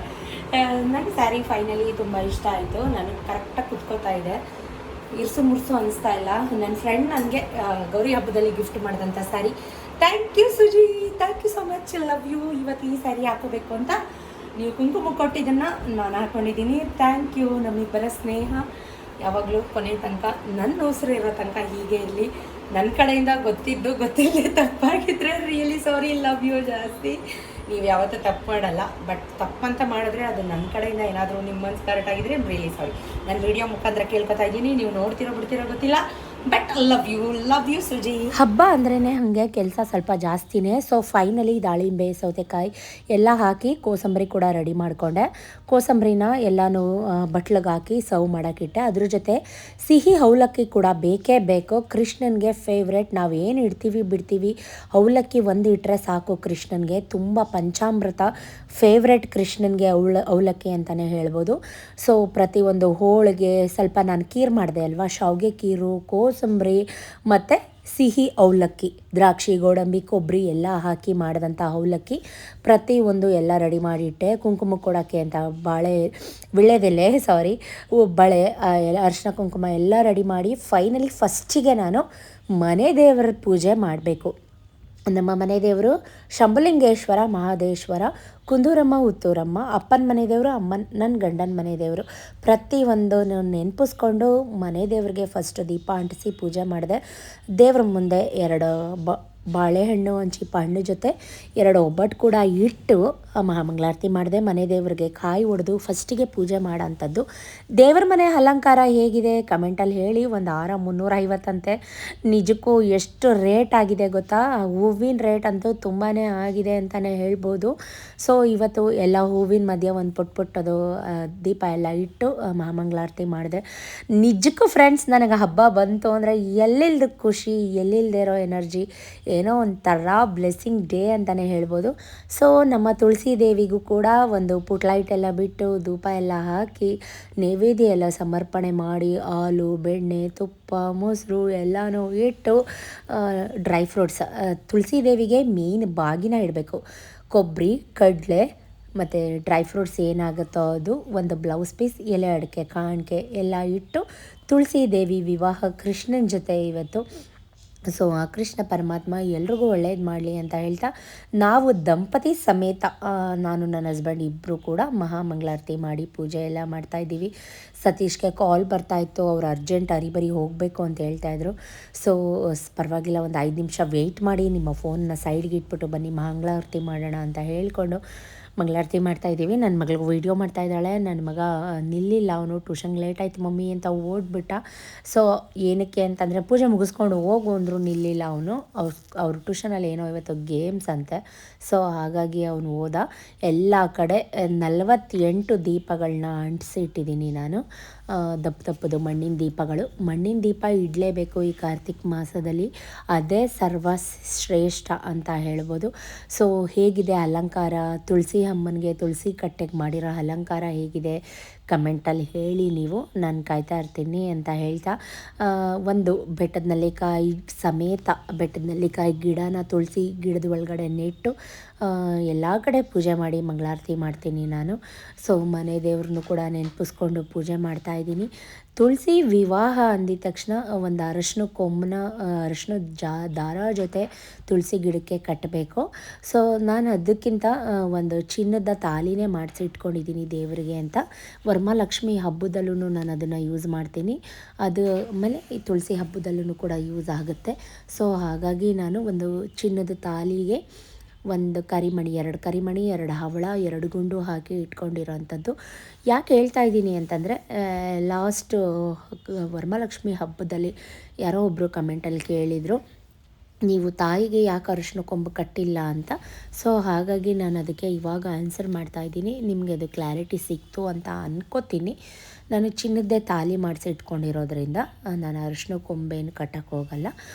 ನನಗೆ ಸ್ಯಾರಿ ಫೈನಲಿ ತುಂಬ ಇಷ್ಟ ಆಯಿತು. ನನಗೆ ಕರೆಕ್ಟಾಗಿ ಕುತ್ಕೋತಾ ಇದೆ. ಇರ್ಸು ಮುರ್ಸು ಅನಿಸ್ತಾ ಇಲ್ಲ. ನನ್ನ ಫ್ರೆಂಡ್ ನನಗೆ ಗೌರಿ ಹಬ್ಬದಲ್ಲಿ ಗಿಫ್ಟ್ ಮಾಡಿದಂಥ sari. Thank you Suji, thank you so much, love you. ಇವತ್ತು ಈ ಸ್ಯಾರಿ ಹಾಕೋಬೇಕು ಅಂತ ನೀವು ಕುಂಕುಮ ಕೊಟ್ಟಿದ್ದನ್ನು ನಾನು ಹಾಕ್ಕೊಂಡಿದ್ದೀನಿ. Thank you. ನಮ್ಮಿಬ್ಬರ ಸ್ನೇಹ ಯಾವಾಗಲೂ ಕೊನೆ ತನಕ, ನನ್ನ ಉಸಿರು ಇರೋ ತನಕ ಹೀಗೆ ಇರಲಿ. ನನ್ನ ಕಡೆಯಿಂದ ಗೊತ್ತಿದ್ದು ಗೊತ್ತಿಲ್ಲದೆ ತಪ್ಪಾಗಿದ್ದರೆ ರಿಯಲಿ ಸಾರಿ, ಲವ್ ಯು ಜಾಸ್ತಿ. ನೀವು ಯಾವತ್ತೂ ತಪ್ಪು ಮಾಡಲ್ಲ, ಬಟ್ ತಪ್ಪಂತ ಮಾಡಿದ್ರೆ ಅದು ನನ್ನ ಕಡೆಯಿಂದ ಏನಾದರೂ ನಿಮ್ಮ ಮನ್ಸು ಕರೆಕ್ಟ್ ಆಗಿದ್ರೆ ರಿಯಲಿ ಸಾರಿ. ನಾನು ವಿಡಿಯೋ ಮುಖಾಂತರ ಕೇಳ್ಕೊತಾ ಇದ್ದೀನಿ. ನೀವು ನೋಡ್ತಿರೋ ಬಿಡ್ತಿರೋ ಗೊತ್ತಿಲ್ಲ, ಬಟ್ ಲವ್ ಯು ಸುಜಿ. ಹಬ್ಬ ಅಂದ್ರೇ ಹಾಗೆ ಕೆಲಸ ಸ್ವಲ್ಪ ಜಾಸ್ತಿನೇ. ಸೊ ಫೈನಲಿ ದಾಳಿಂಬೆ, ಸೌತೆಕಾಯಿ ಎಲ್ಲ ಹಾಕಿ ಕೋಸಂಬರಿ ಕೂಡ ರೆಡಿ ಮಾಡಿಕೊಂಡೆ. ಕೋಸಂಬರಿನ ಎಲ್ಲನೂ ಬಟ್ಲಿಗೆ ಹಾಕಿ ಸರ್ವ್ ಮಾಡೋಕ್ಕಿಟ್ಟೆ. ಅದ್ರ ಜೊತೆ ಸಿಹಿ ಅವಲಕ್ಕಿ ಕೂಡ ಬೇಕೇ ಬೇಕು. ಕೃಷ್ಣನಿಗೆ ಫೇವ್ರೆಟ್. ನಾವು ಏನು ಇಡ್ತೀವಿ ಬಿಡ್ತೀವಿ, ಅವಲಕ್ಕಿ ಒಂದು ಇಟ್ಟರೆ ಸಾಕು ಕೃಷ್ಣನಿಗೆ. ತುಂಬ ಪಂಚಾಮೃತ ಫೇವ್ರೆಟ್ ಕೃಷ್ಣನಿಗೆ ಅವಲಕ್ಕಿ ಅಂತಲೇ ಹೇಳ್ಬೋದು. ಸೊ ಪ್ರತಿಯೊಂದು ಹೋಳಿಗೆ ಸ್ವಲ್ಪ ನಾನು ಕೀರು ಮಾಡಿದೆ ಅಲ್ವಾ, ಶಾವಿಗೆ ಕೀರು, ಕೋಸಂಬರಿ ಮತ್ತು ಸಿಹಿ ಅವಲಕ್ಕಿ, ದ್ರಾಕ್ಷಿ, ಗೋಡಂಬಿ, ಕೊಬ್ಬರಿ ಎಲ್ಲ ಹಾಕಿ ಮಾಡಿದಂಥ ಅವಲಕ್ಕಿ ಪ್ರತಿಯೊಂದು ಎಲ್ಲ ರೆಡಿ ಮಾಡಿಟ್ಟೆ. ಕುಂಕುಮ ಕೊಡೋಕ್ಕೆ ಅಂತ ವಿಳ್ಯದೆಲೆ ಬಳೆ, ಅರಿಶಿನ ಕುಂಕುಮ ಎಲ್ಲ ರೆಡಿ ಮಾಡಿ ಫೈನಲಿ ಫಸ್ಟಿಗೆ ನಾನು ಮನೆ ದೇವರ ಪೂಜೆ ಮಾಡಬೇಕು. ನಮ್ಮ ಮನೆ ದೇವರು ಶಂಭುಲಿಂಗೇಶ್ವರ, ಮಹಾದೇಶ್ವರ, ಕುಂದೂರಮ್ಮ, ಉತ್ತೂರಮ್ಮ, ಅಪ್ಪನ ಮನೆ ದೇವರು, ನನ್ನ ಗಂಡನ ಮನೆ ದೇವರು. ಪ್ರತಿಯೊಂದು ನೆನಪಿಸ್ಕೊಂಡು ಮನೆ ದೇವ್ರಿಗೆ ಫಸ್ಟ್ ದೀಪ ಅಂಟಿಸಿ ಪೂಜೆ ಮಾಡಿದೆ. ದೇವ್ರ ಮುಂದೆ 2 ಬಾಳೆಹಣ್ಣು, ಒಂದು ಚಿಪ್ಪ ಹಣ್ಣು ಜೊತೆ 2 ಒಬ್ಬಟ್ಟು ಕೂಡ ಇಟ್ಟು ಮಹಾಮಂಗಳಾರತಿ ಮಾಡಿದೆ. ಮನೆ ದೇವರಿಗೆ ಕಾಯಿ ಹೊಡೆದು ಫಸ್ಟಿಗೆ ಪೂಜೆ ಮಾಡೋಂಥದ್ದು. ದೇವ್ರ ಮನೆ ಅಲಂಕಾರ ಹೇಗಿದೆ ಕಮೆಂಟಲ್ಲಿ ಹೇಳಿ. ಒಂದು ಹಾರ 350 ಅಂತೆ. ನಿಜಕ್ಕೂ ಎಷ್ಟು ರೇಟ್ ಆಗಿದೆ ಗೊತ್ತಾ? ಹೂವಿನ ರೇಟ್ ಅಂತೂ ತುಂಬಾ ಆಗಿದೆ ಅಂತಲೇ ಹೇಳ್ಬೋದು. ಸೊ ಇವತ್ತು ಎಲ್ಲ ಹೂವಿನ ಮಧ್ಯೆ ಒಂದು ಪುಟ್ಟದು ದೀಪ ಎಲ್ಲ ಇಟ್ಟು ಮಹಾಮಂಗಳಾರತಿ ಮಾಡಿದೆ. ನಿಜಕ್ಕೂ ಫ್ರೆಂಡ್ಸ್, ನನಗೆ ಹಬ್ಬ ಬಂತು ಅಂದರೆ ಎಲ್ಲಿಲ್ದ ಖುಷಿ, ಎಲ್ಲಿಲ್ಲದೆ ಇರೋ ಎನರ್ಜಿ, ಏನೋ ಒಂಥರ ಬ್ಲೆಸ್ಸಿಂಗ್ ಡೇ ಅಂತಲೇ ಹೇಳ್ಬೋದು. ಸೊ ನಮ್ಮ ತುಳಸಿ ದೇವಿಗೂ ಕೂಡ ಒಂದು ಪುಟ್ಲೈಟ್ ಎಲ್ಲ ಬಿಟ್ಟು ಧೂಪ ಎಲ್ಲ ಹಾಕಿ ನೈವೇದ್ಯ ಎಲ್ಲ ಸಮರ್ಪಣೆ ಮಾಡಿ ಹಾಲು, ಬೆಣ್ಣೆ, ತುಪ್ಪ, ಮೊಸರು ಎಲ್ಲನೂ ಇಟ್ಟು ಡ್ರೈ ಫ್ರೂಟ್ಸ್, ತುಳಸಿ ದೇವಿಗೆ ಮೇನ್ ಬಾಗಿನ ಇಡಬೇಕು. ಕೊಬ್ಬರಿ, ಕಡಲೆ ಮತ್ತು ಡ್ರೈ ಫ್ರೂಟ್ಸ್ ಏನಾಗುತ್ತೋ ಅದು, ಒಂದು ಬ್ಲೌಸ್ ಪೀಸ್, ಎಲೆ ಅಡಿಕೆ, ಕಾಣಿಕೆ ಎಲ್ಲ ಇಟ್ಟು ತುಳಸಿ ದೇವಿ ವಿವಾಹ ಕೃಷ್ಣನ ಜೊತೆ ಇವತ್ತು. ಸೊ ಆ ಕೃಷ್ಣ ಪರಮಾತ್ಮ ಎಲ್ರಿಗೂ ಒಳ್ಳೇದು ಮಾಡಲಿ ಅಂತ ಹೇಳ್ತಾ ನಾವು ದಂಪತಿ ಸಮೇತ, ನಾನು ನನ್ನ ಹಸ್ಬೆಂಡ್ ಇಬ್ಬರು ಕೂಡ ಮಹಾಮಂಗಳಾರತಿ ಮಾಡಿ ಪೂಜೆ ಎಲ್ಲ ಮಾಡ್ತಾಯಿದ್ದೀವಿ. ಸತೀಶ್ಗೆ ಕಾಲ್ ಬರ್ತಾಯಿತ್ತು, ಅವ್ರು ಅರ್ಜೆಂಟ್ ಹರಿಬರಿ ಹೋಗಬೇಕು ಅಂತ ಹೇಳ್ತಾಯಿದ್ರು. ಸೊ ಪರವಾಗಿಲ್ಲ, ಒಂದು 5 ನಿಮಿಷ ವೆಯ್ಟ್ ಮಾಡಿ, ನಿಮ್ಮ ಫೋನ್ನ ಸೈಡ್ಗೆ ಇಟ್ಬಿಟ್ಟು ಬನ್ನಿ ಮಂಗಳಾರತಿ ಮಾಡೋಣ ಅಂತ ಹೇಳ್ಕೊಂಡು ಮಂಗಳಾರತಿ ಮಾಡ್ತಾಯಿದ್ದೀವಿ. ನನ್ನ ಮಗಳಿಗೆ ವೀಡಿಯೋ ಮಾಡ್ತಾಯಿದ್ದಾಳೆ. ನನ್ನ ಮಗ ನಿಲ್ಲಿಲ್ಲ, ಅವನು ಟ್ಯೂಷನ್ಗೆ ಲೇಟ್ ಆಯಿತು ಮಮ್ಮಿ ಅಂತ ಓಡ್ಬಿಟ್ಟ. ಸೊ ಏನಕ್ಕೆ ಅಂತಂದರೆ ಪೂಜೆ ಮುಗಿಸ್ಕೊಂಡು ಹೋಗು ಅಂದರು, ನಿಲ್ಲಿಲ್ಲ ಅವನು. ಅವ್ರ ಟ್ಯೂಷನಲ್ಲಿ ಏನೋ ಇವತ್ತು ಗೇಮ್ಸ್ ಅಂತೆ. ಸೊ ಹಾಗಾಗಿ ಅವನು ಹೋದ. ಎಲ್ಲ ಕಡೆ 48 ದೀಪಗಳನ್ನ ಅಂಟಿಸಿ ಇಟ್ಟಿದ್ದೀನಿ ನಾನು. ದಪ್ಪದು ಮಣ್ಣಿನ ದೀಪಗಳು. ಮಣ್ಣಿನ ದೀಪ ಇಡಲೇಬೇಕು ಈ ಕಾರ್ತಿಕ್ ಮಾಸದಲ್ಲಿ, ಅದೇ ಸರ್ವಶ್ರೇಷ್ಠ ಅಂತ ಹೇಳ್ಬೋದು. ಸೊ ಹೇಗಿದೆ ಅಲಂಕಾರ, ತುಳಸಿ ಅಮ್ಮನಿಗೆ ತುಳಸಿ ಕಟ್ಟೆಗೆ ಮಾಡಿರೋ ಅಲಂಕಾರ ಹೇಗಿದೆ ಕಮೆಂಟಲ್ಲಿ ಹೇಳಿ ನೀವು, ನಾನು ಕಾಯ್ತಾ ಇರ್ತೀನಿ ಅಂತ ಹೇಳ್ತಾ ಒಂದು ಬೆಟ್ಟದ ನೆಲ್ಲಿಕಾಯಿ ಸಮೇತ ಬೆಟ್ಟದ ನೆಲ್ಲಿಕಾಯಿ ಗಿಡನ ತುಳಸಿ ಗಿಡದ ಒಳಗಡೆ ನೆಟ್ಟು ಎಲ್ಲ ಕಡೆ ಪೂಜೆ ಮಾಡಿ ಮಂಗಳಾರತಿ ಮಾಡ್ತೀನಿ ನಾನು. ಸೊ ಮನೆ ದೇವ್ರನ್ನೂ ಕೂಡ ನೆನಪಿಸ್ಕೊಂಡು ಪೂಜೆ ಮಾಡ್ತಾಯಿದ್ದೀನಿ. ತುಳಸಿ ವಿವಾಹ ಅಂದಿದ ತಕ್ಷಣ ಒಂದು ಅರಶಿನ ಕೊಂಬನ ದಾರ ಜೊತೆ ತುಳಸಿ ಗಿಡಕ್ಕೆ ಕಟ್ಟಬೇಕು. ಸೊ ನಾನು ಅದಕ್ಕಿಂತ ಒಂದು ಚಿನ್ನದ ತಾಲಿನೇ ಮಾಡಿಸಿ ಇಟ್ಕೊಂಡಿದ್ದೀನಿ ದೇವರಿಗೆ ಅಂತ. ವರಮಹಾಲಕ್ಷ್ಮಿ ಹಬ್ಬದಲ್ಲೂ ನಾನು ಅದನ್ನು ಯೂಸ್ ಮಾಡ್ತೀನಿ. ಅದು ಆಮೇಲೆ ಈ ತುಳಸಿ ಹಬ್ಬದಲ್ಲೂ ಕೂಡ ಯೂಸ್ ಆಗುತ್ತೆ. ಸೊ ಹಾಗಾಗಿ ನಾನು ಒಂದು ಚಿನ್ನದ ತಾಲಿಗೆ ಒಂದು ಕರಿಮಣಿ, 2 ಕರಿಮಣಿ, 2 ಹವಳ, 2 ಗುಂಡು ಹಾಕಿ ಇಟ್ಕೊಂಡಿರೋವಂಥದ್ದು. ಯಾಕೆ ಹೇಳ್ತಾ ಇದ್ದೀನಿ ಅಂತಂದರೆ, ಲಾಸ್ಟು ವರಮಹಾಲಕ್ಷ್ಮಿ ಹಬ್ಬದಲ್ಲಿ ಯಾರೋ ಒಬ್ಬರು ಕಮೆಂಟಲ್ಲಿ ಕೇಳಿದರು, ನೀವು ತಾಯಿಗೆ ಯಾಕೆ ಅರಿಶಿನ ಕೊಂಬು ಕಟ್ಟಿಲ್ಲ ಅಂತ. ಸೊ ಹಾಗಾಗಿ ನಾನು ಅದಕ್ಕೆ ಇವಾಗ ಆನ್ಸರ್ ಮಾಡ್ತಾಯಿದ್ದೀನಿ. ನಿಮಗೆ ಅದು ಕ್ಲಾರಿಟಿ ಸಿಕ್ತು ಅಂತ ಅನ್ಕೋತೀನಿ. ನಾನು ಚಿನ್ನದ್ದೇ ತಾಲಿ ಮಾಡಿಸಿ ಇಟ್ಕೊಂಡಿರೋದ್ರಿಂದ ನಾನು ಅರಿಶಿನ ಕೊಂಬೇನು ಕಟ್ಟಕ್ಕೆ ಹೋಗಲ್ಲ,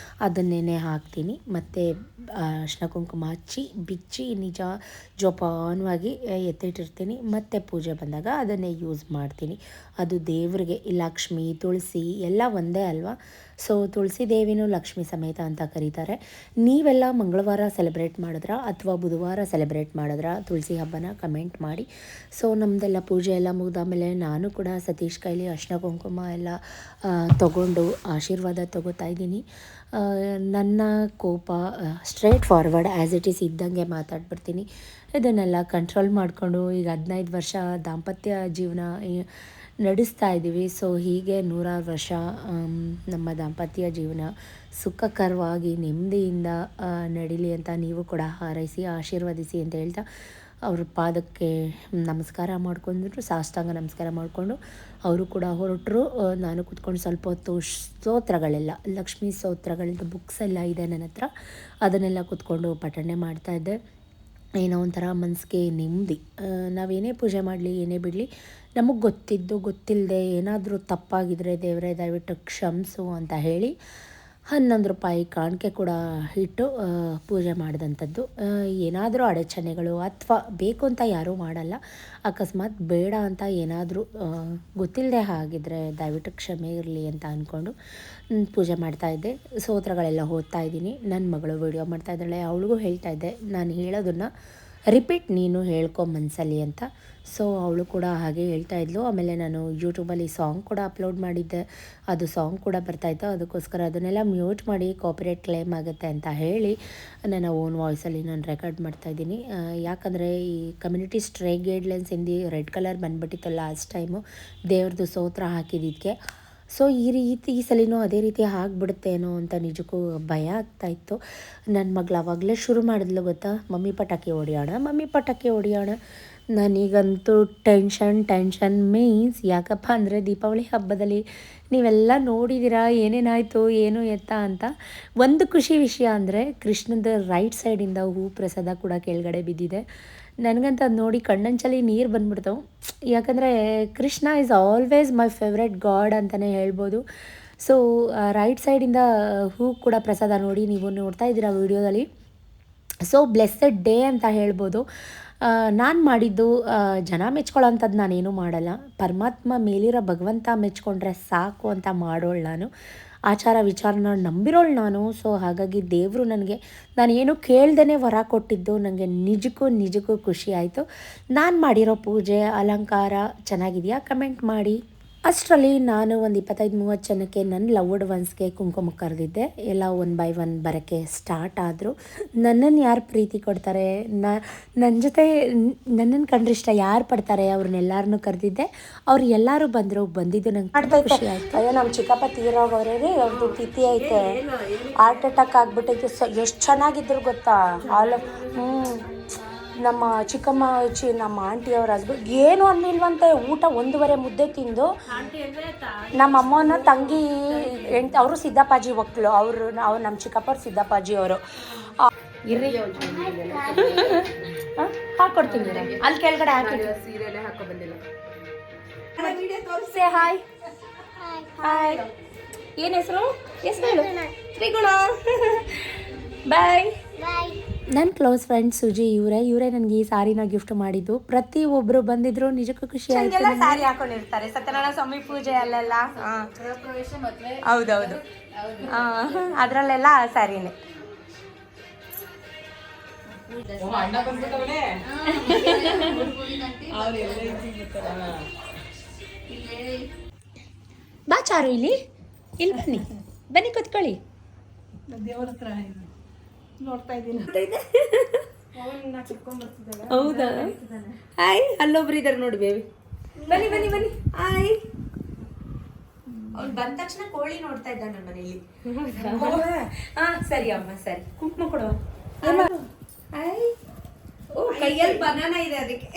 ಅದನ್ನೇ ಹಾಕ್ತೀನಿ. ಮತ್ತು ಅರಿಶಿನ ಕುಂಕುಮ ಹಚ್ಚಿ ಬಿಚ್ಚಿ ನಿಜ ಜೋಪಾನವಾಗಿ ಎತ್ತಿಟ್ಟಿರ್ತೀನಿ. ಮತ್ತು ಪೂಜೆ ಬಂದಾಗ ಅದನ್ನೇ ಯೂಸ್ ಮಾಡ್ತೀನಿ. ಅದು ದೇವರಿಗೆ ಲಕ್ಷ್ಮಿ, ತುಳಸಿ ಎಲ್ಲ ಒಂದೇ ಅಲ್ವಾ. ಸೊ ತುಳಸಿ ದೇವಿನೂ ಲಕ್ಷ್ಮಿ ಸಮೇತ ಅಂತ ಕರೀತಾರೆ. ನೀವೆಲ್ಲ ಮಂಗಳವಾರ ಸೆಲೆಬ್ರೇಟ್ ಮಾಡಿದ್ರಾ ಅಥವಾ ಬುಧವಾರ ಸೆಲೆಬ್ರೇಟ್ ಮಾಡಿದ್ರಾ ತುಳಸಿ ಹಬ್ಬನ ಕಮೆಂಟ್ ಮಾಡಿ. ಸೊ ನಮ್ಮದೆಲ್ಲ ಪೂಜೆ ಎಲ್ಲ ಮುಗಿದಾಮೇಲೆ ನಾನು ಕೂಡ ಸತೀಶ್ ಕೈಲಿ ಅರಿಶಿನ ಕುಂಕುಮ ಎಲ್ಲ ತಗೊಂಡು ಆಶೀರ್ವಾದ ತಗೋತಾ ಇದ್ದೀನಿ. ನನ್ನ ಕೋಪ straight forward as it is ಇದ್ದಂಗೆ ಮಾತಾಡ್ಬಿಡ್ತೀನಿ. ಇದನ್ನೆಲ್ಲ ಕಂಟ್ರೋಲ್ ಮಾಡಿಕೊಂಡು ಈಗ 15 ವರ್ಷ ದಾಂಪತ್ಯ ಜೀವನ ನಡೆಸ್ತಾ ಇದ್ದೀವಿ. ಸೊ ಹೀಗೆ 100 ವರ್ಷ ನಮ್ಮ ದಾಂಪತ್ಯ ಜೀವನ ಸುಖಕರವಾಗಿ ನೆಮ್ಮದಿಯಿಂದ ನಡೀಲಿ ಅಂತ ನೀವು ಕೂಡ ಹಾರೈಸಿ ಆಶೀರ್ವದಿಸಿ ಅಂತ ಹೇಳ್ತಾ ಅವ್ರ ಪಾದಕ್ಕೆ ನಮಸ್ಕಾರ ಮಾಡ್ಕೊಂಡ್ರು, ಸಾಷ್ಟಾಂಗ ನಮಸ್ಕಾರ ಮಾಡಿಕೊಂಡು ಅವರು ಕೂಡ ಹೊರಟರು. ನಾನು ಕೂತ್ಕೊಂಡು ಸ್ವಲ್ಪ ಹೊತ್ತು ಸ್ತೋತ್ರಗಳೆಲ್ಲ, ಲಕ್ಷ್ಮೀ ಸ್ತೋತ್ರಗಳದ್ದು ಬುಕ್ಸ್ ಎಲ್ಲ ಇದೆ ನನ್ನ ಹತ್ರ, ಅದನ್ನೆಲ್ಲ ಕೂತ್ಕೊಂಡು ಪಠಣೆ ಮಾಡ್ತಾಯಿದ್ದೆ. ಏನೋ ಒಂಥರ ಮನಸ್ಸಿಗೆ ನೆಮ್ಮದಿ. ನಾವೇನೇ ಪೂಜೆ ಮಾಡಲಿ, ಏನೇ ಬಿಡಲಿ, ನಮಗೆ ಗೊತ್ತಿದ್ದು ಗೊತ್ತಿಲ್ಲದೆ ಏನಾದರೂ ತಪ್ಪಾಗಿದ್ದರೆ ದೇವರೇ ದಯವಿಟ್ಟು ಕ್ಷಮಿಸು ಅಂತ ಹೇಳಿ 11 ರೂಪಾಯಿ ಕಾಣಿಕೆ ಕೂಡ ಇಟ್ಟು ಪೂಜೆ ಮಾಡಿದಂಥದ್ದು. ಏನಾದರೂ ಅಡಚಣೆಗಳು ಅಥವಾ ಬೇಕು ಅಂತ ಯಾರೂ ಮಾಡಲ್ಲ, ಅಕಸ್ಮಾತ್ ಬೇಡ ಅಂತ ಏನಾದರೂ ಗೊತ್ತಿಲ್ಲದೆ ಆಗಿದ್ದರೆ ದಯವಿಟ್ಟು ಕ್ಷಮೆ ಇರಲಿ ಅಂತ ಅಂದ್ಕೊಂಡು ಪೂಜೆ ಮಾಡ್ತಾಯಿದ್ದೆ. ಸ್ತೋತ್ರಗಳೆಲ್ಲ ಓದ್ತಾ ಇದ್ದೀನಿ. ನನ್ನ ಮಗಳು ವೀಡಿಯೋ ಮಾಡ್ತಾಯಿದ್ದಾಳೆ, ಅವಳಿಗೂ ಹೇಳ್ತಾಯಿದ್ದೆ ನಾನು ಹೇಳೋದನ್ನು ರಿಪೀಟ್ ನೀನು ಹೇಳ್ಕೊ ಮನಸ್ಸಲ್ಲಿ ಅಂತ. ಸೊ ಅವಳು ಕೂಡ ಹಾಗೆ ಹೇಳ್ತಾಯಿದ್ಲು. ಆಮೇಲೆ ನಾನು ಯೂಟ್ಯೂಬಲ್ಲಿ ಸಾಂಗ್ ಕೂಡ ಅಪ್ಲೋಡ್ ಮಾಡಿದ್ದೆ, ಅದು ಸಾಂಗ್ ಕೂಡ ಬರ್ತಾಯಿತ್ತು. ಅದಕ್ಕೋಸ್ಕರ ಅದನ್ನೆಲ್ಲ ಮ್ಯೂಟ್ ಮಾಡಿ ಕಾಪಿರೈಟ್ ಕ್ಲೇಮ್ ಆಗುತ್ತೆ ಅಂತ ಹೇಳಿ ನನ್ನ ಓನ್ ವಾಯ್ಸಲ್ಲಿ ನಾನು ರೆಕಾರ್ಡ್ ಮಾಡ್ತಾಯಿದ್ದೀನಿ. ಯಾಕಂದರೆ ಈ ಕಮ್ಯುನಿಟಿ ಸ್ಟ್ರೈಕ್ ಗೈಡ್ಲೈನ್ಸ್ ಇಂದು ರೆಡ್ ಕಲರ್ ಬಂದುಬಿಟ್ಟಿತ್ತು ಲಾಸ್ಟ್ ಟೈಮು ದೇವ್ರದ್ದು ಸ್ತೋತ್ರ ಹಾಕಿದ್ದಕ್ಕೆ. ಸೊ ಈ ಸಲಿನೂ ಅದೇ ರೀತಿ ಆಗಿಬಿಡುತ್ತೇನೋ ಅಂತ ನಿಜಕ್ಕೂ ಭಯ ಆಗ್ತಾಯಿತ್ತು. ನನ್ನ ಮಗಳು ಆವಾಗಲೇ ಶುರು ಮಾಡಿದ್ಲು ಗೊತ್ತಾ, ಮಮ್ಮಿ ಪಟಾಕಿ ಹೊಡಿಯೋಣ, ಮಮ್ಮಿ ಪಟಾಕಿ ಹೊಡಿಯೋಣ. ನನಗಂತೂ ಟೆನ್ಷನ್ ಮೀನ್ಸ್ ಯಾಕಪ್ಪ ಅಂದರೆ ದೀಪಾವಳಿ ಹಬ್ಬದಲ್ಲಿ ನೀವೆಲ್ಲ ನೋಡಿದ್ದೀರಾ ಏನೇನಾಯಿತು ಏನು ಎತ್ತ ಅಂತ. ಒಂದು ಖುಷಿ ವಿಷಯ ಅಂದರೆ ಕೃಷ್ಣದ ರೈಟ್ ಸೈಡಿಂದ ಹೂ ಪ್ರಸಾದ ಕೂಡ ಕೆಳಗಡೆ ಬಿದ್ದಿದೆ. ನನಗಂತ ಅದು ನೋಡಿ ಕಣ್ಣಂಚಲ್ಲಿ ನೀರು ಬಂದ್ಬಿಡ್ತಾವೆ. ಯಾಕಂದರೆ Krishna is always my favourite god ಅಂತಲೇ ಹೇಳ್ಬೋದು. ಸೊ ರೈಟ್ ಸೈಡಿಂದ ಹೂ ಕೂಡ ಪ್ರಸಾದ ನೋಡಿ ನೀವು ನೋಡ್ತಾ ಇದ್ದೀರಾ ವೀಡಿಯೋದಲ್ಲಿ. ಸೊ ಬ್ಲೆಸ್ಸಡ್ ಡೇ ಅಂತ ಹೇಳ್ಬೋದು. ನಾನು ಮಾಡಿದ್ದು ಜನ ಮೆಚ್ಕೊಳ್ಳೋ ಅಂಥದ್ದು ನಾನೇನು ಮಾಡಲ್ಲ, ಪರಮಾತ್ಮ ಮೇಲಿರೋ ಭಗವಂತ ಮೆಚ್ಕೊಂಡ್ರೆ ಸಾಕು ಅಂತ ಮಾಡೋಳು ನಾನು, ಆಚಾರ ವಿಚಾರನ ನಂಬಿರೋಳು ನಾನು. ಸೊ ಹಾಗಾಗಿ ದೇವರು ನನಗೆ ನಾನೇನು ಕೇಳ್ದೇ ವರ ಕೊಟ್ಟಿದ್ದು ನನಗೆ ನಿಜಕ್ಕೂ ಖುಷಿ ಆಯಿತು. ನಾನು ಮಾಡಿರೋ ಪೂಜೆ ಅಲಂಕಾರ ಚೆನ್ನಾಗಿದೆಯಾ ಕಮೆಂಟ್ ಮಾಡಿ. ಅಷ್ಟರಲ್ಲಿ ನಾನು ಒಂದು 25-30 ಜನಕ್ಕೆ ನನ್ನ ಲವ್ಡ್ ಒನ್ಸ್ಗೆ ಕುಂಕುಮ ಕರೆದಿದ್ದೆ. ಎಲ್ಲ 1 by 1 ಬರೋಕ್ಕೆ ಸ್ಟಾರ್ಟ್ ಆದರು. ನನ್ನನ್ನು ಯಾರು ಪ್ರೀತಿ ಕೊಡ್ತಾರೆ, ನನ್ನ ಜೊತೆ ನನ್ನನ್ನು ಕಂಡ್ರೆ ಇಷ್ಟ ಯಾರು ಪಡ್ತಾರೆ ಅವ್ರನ್ನೆಲ್ಲರನ್ನೂ ಕರೆದಿದ್ದೆ. ಅವ್ರು ಎಲ್ಲರೂ ಬಂದಿದ್ದು ನಂಗೆ ಖುಷಿ ಆಯಿತು. ಅಯ್ಯೋ ನಮ್ಮ ಚಿಕ್ಕಪ್ಪ ತೀರೋಗವ್ರೆ, ಅವ್ರದ್ದು ತಿಥಿ ಐತೆ, ಹಾರ್ಟ್ ಅಟ್ಯಾಕ್ ಆಗಿಬಿಟ್ಟೈತೆ. ಎಷ್ಟು ಚೆನ್ನಾಗಿದ್ರು ಗೊತ್ತಾ ನಮ್ಮ ಚಿಕ್ಕಮ್ಮ ನಮ್ಮ ಆಂಟಿಯವ್ರ ಹಸ್ಬೆಂಡ್ ಏನು ಅನ್ನಿಲ್ವಂತೆ. ಊಟ 1.5 ಮುದ್ದೆ ತಿಂದು ನಮ್ಮ ಅಮ್ಮನ ತಂಗಿ ಅವರು ಸಿದ್ದಪ್ಪಾಜಿ ಮಕ್ಕಳು, ಅವ್ರು ನಮ್ಮ ಚಿಕ್ಕಪ್ಪವ್ರು ಸಿದ್ದಪ್ಪಾಜಿ ಅವರು ಹಾಕೊಡ್ತೀನಿ ಅಲ್ಲಿ ಕೆಳಗಡೆ ಹಾಕೋ ಬಂದಿಲ್ಲ. ಹಾಯ್ ಹಾಯ್, ಏನು ಹೆಸರು ಹೇಳು? ತ್ರಿಗುಣ. ಬಾಯ್. ನನ್ನ ಕ್ಲೋಸ್ ಫ್ರೆಂಡ್ ಸುಜಿ ಇವರೇ ನನಗೆ ಈ ಸಾರಿನ ಗಿಫ್ಟ್ ಮಾಡಿದ್ದು. ಪ್ರತಿಯೊಬ್ಬರು ಬಂದಿದ್ರು, ನಿಜಕ್ಕೂ ಖುಷಿ ಆಯ್ತು. ಸಾರಿ ಹಾಕೊಂಡಿರ್ತಾರೆ ಸತ್ಯನಾರಾಯಣ ಸ್ವಾಮಿ ಪೂಜೆ ಅಲ್ಲೆಲ್ಲ. ಹೌದೌದು, ಅದರಲ್ಲೆಲ್ಲ ಸಾರಿನೇ. ಬಾ ಚಾರು, ಇಲ್ಲಿ ಬನ್ನಿ ಕೂತ್ಕೊಳ್ಳಿ. ನೋಡ್ತಾ ಇದ್ದೀನಿ. ಹೌದಾ? ಹಾಯ್, ಅಲ್ಲೊಬ್ರು ಇದ್ದಾರೆ ನೋಡಿ ಬೇಬಿ. ಬನ್ನಿ ಹಾಯ್. ಅವ್ನು ಬಂದ ತಕ್ಷಣ ಕೋಳಿ ನೋಡ್ತಾ ಇದ್ದ ನನ್ನ ಮನೆಯಲ್ಲಿ. ಸರಿ ಅಮ್ಮ, ಸರಿ ಕುಂಕುಮ ಕೊಡುವ. ಹಾಯ್ ಕೈಯಲ್ಲಿ ಬನಾನ ಇದೆ ಅದಕ್ಕೆ.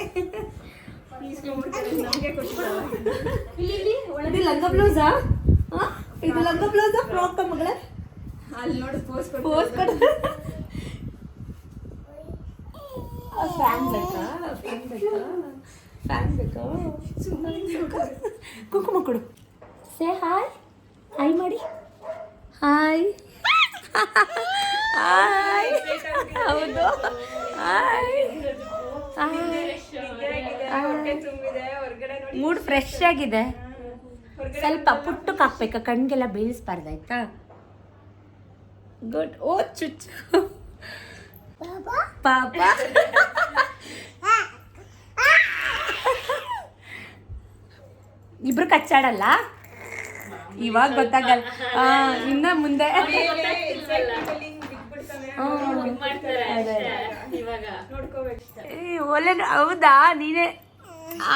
ಇದು ಲಂಗ ಬ್ಲೌಸಾ? ಇದು ಲಂಗ ಬ್ಲೌಸಾ ಫ್ರಾಕ್ ಮಗಳ? ಅಲ್ಲಿ ನೋಡಿ ಪೋಸ್ ಕೊಡ. ಫ್ಯಾನ್ ಬೇಕಾ? ಫ್ಯಾನ್ ಬೇಕಾ? ಕುಂಕುಮ ಕೊಡು. Say hi. ಹಾಯ್ ಮಾಡಿ. ಹಾಯ್. ಹಾಯ್. ಹೌದು. ಹಾಯ್. ಮೂಡ್ ಫ್ರೆಶ್ ಆಗಿದೆ. ಸ್ವಲ್ಪ ಪುಟ್ಟಕ್ಕೆ ಹಾಕ್ಬೇಕಾ? ಕಣ್ಗೆಲ್ಲ ಬೀಳಿಸ್ಬಾರ್ದಾಯ್ತಾ? ಗುಡ್. ಓ ಚುಚ್ಚು ಪಾಪ. ಇಬ್ರು ಕಚ್ಚಾಡಲ್ಲ ಇವಾಗ ಗೊತ್ತಾಗಲ್ಲ. ಇನ್ನ ಮುಂದೆ ಒಲೆ. ಹೌದಾ? ನೀನೇ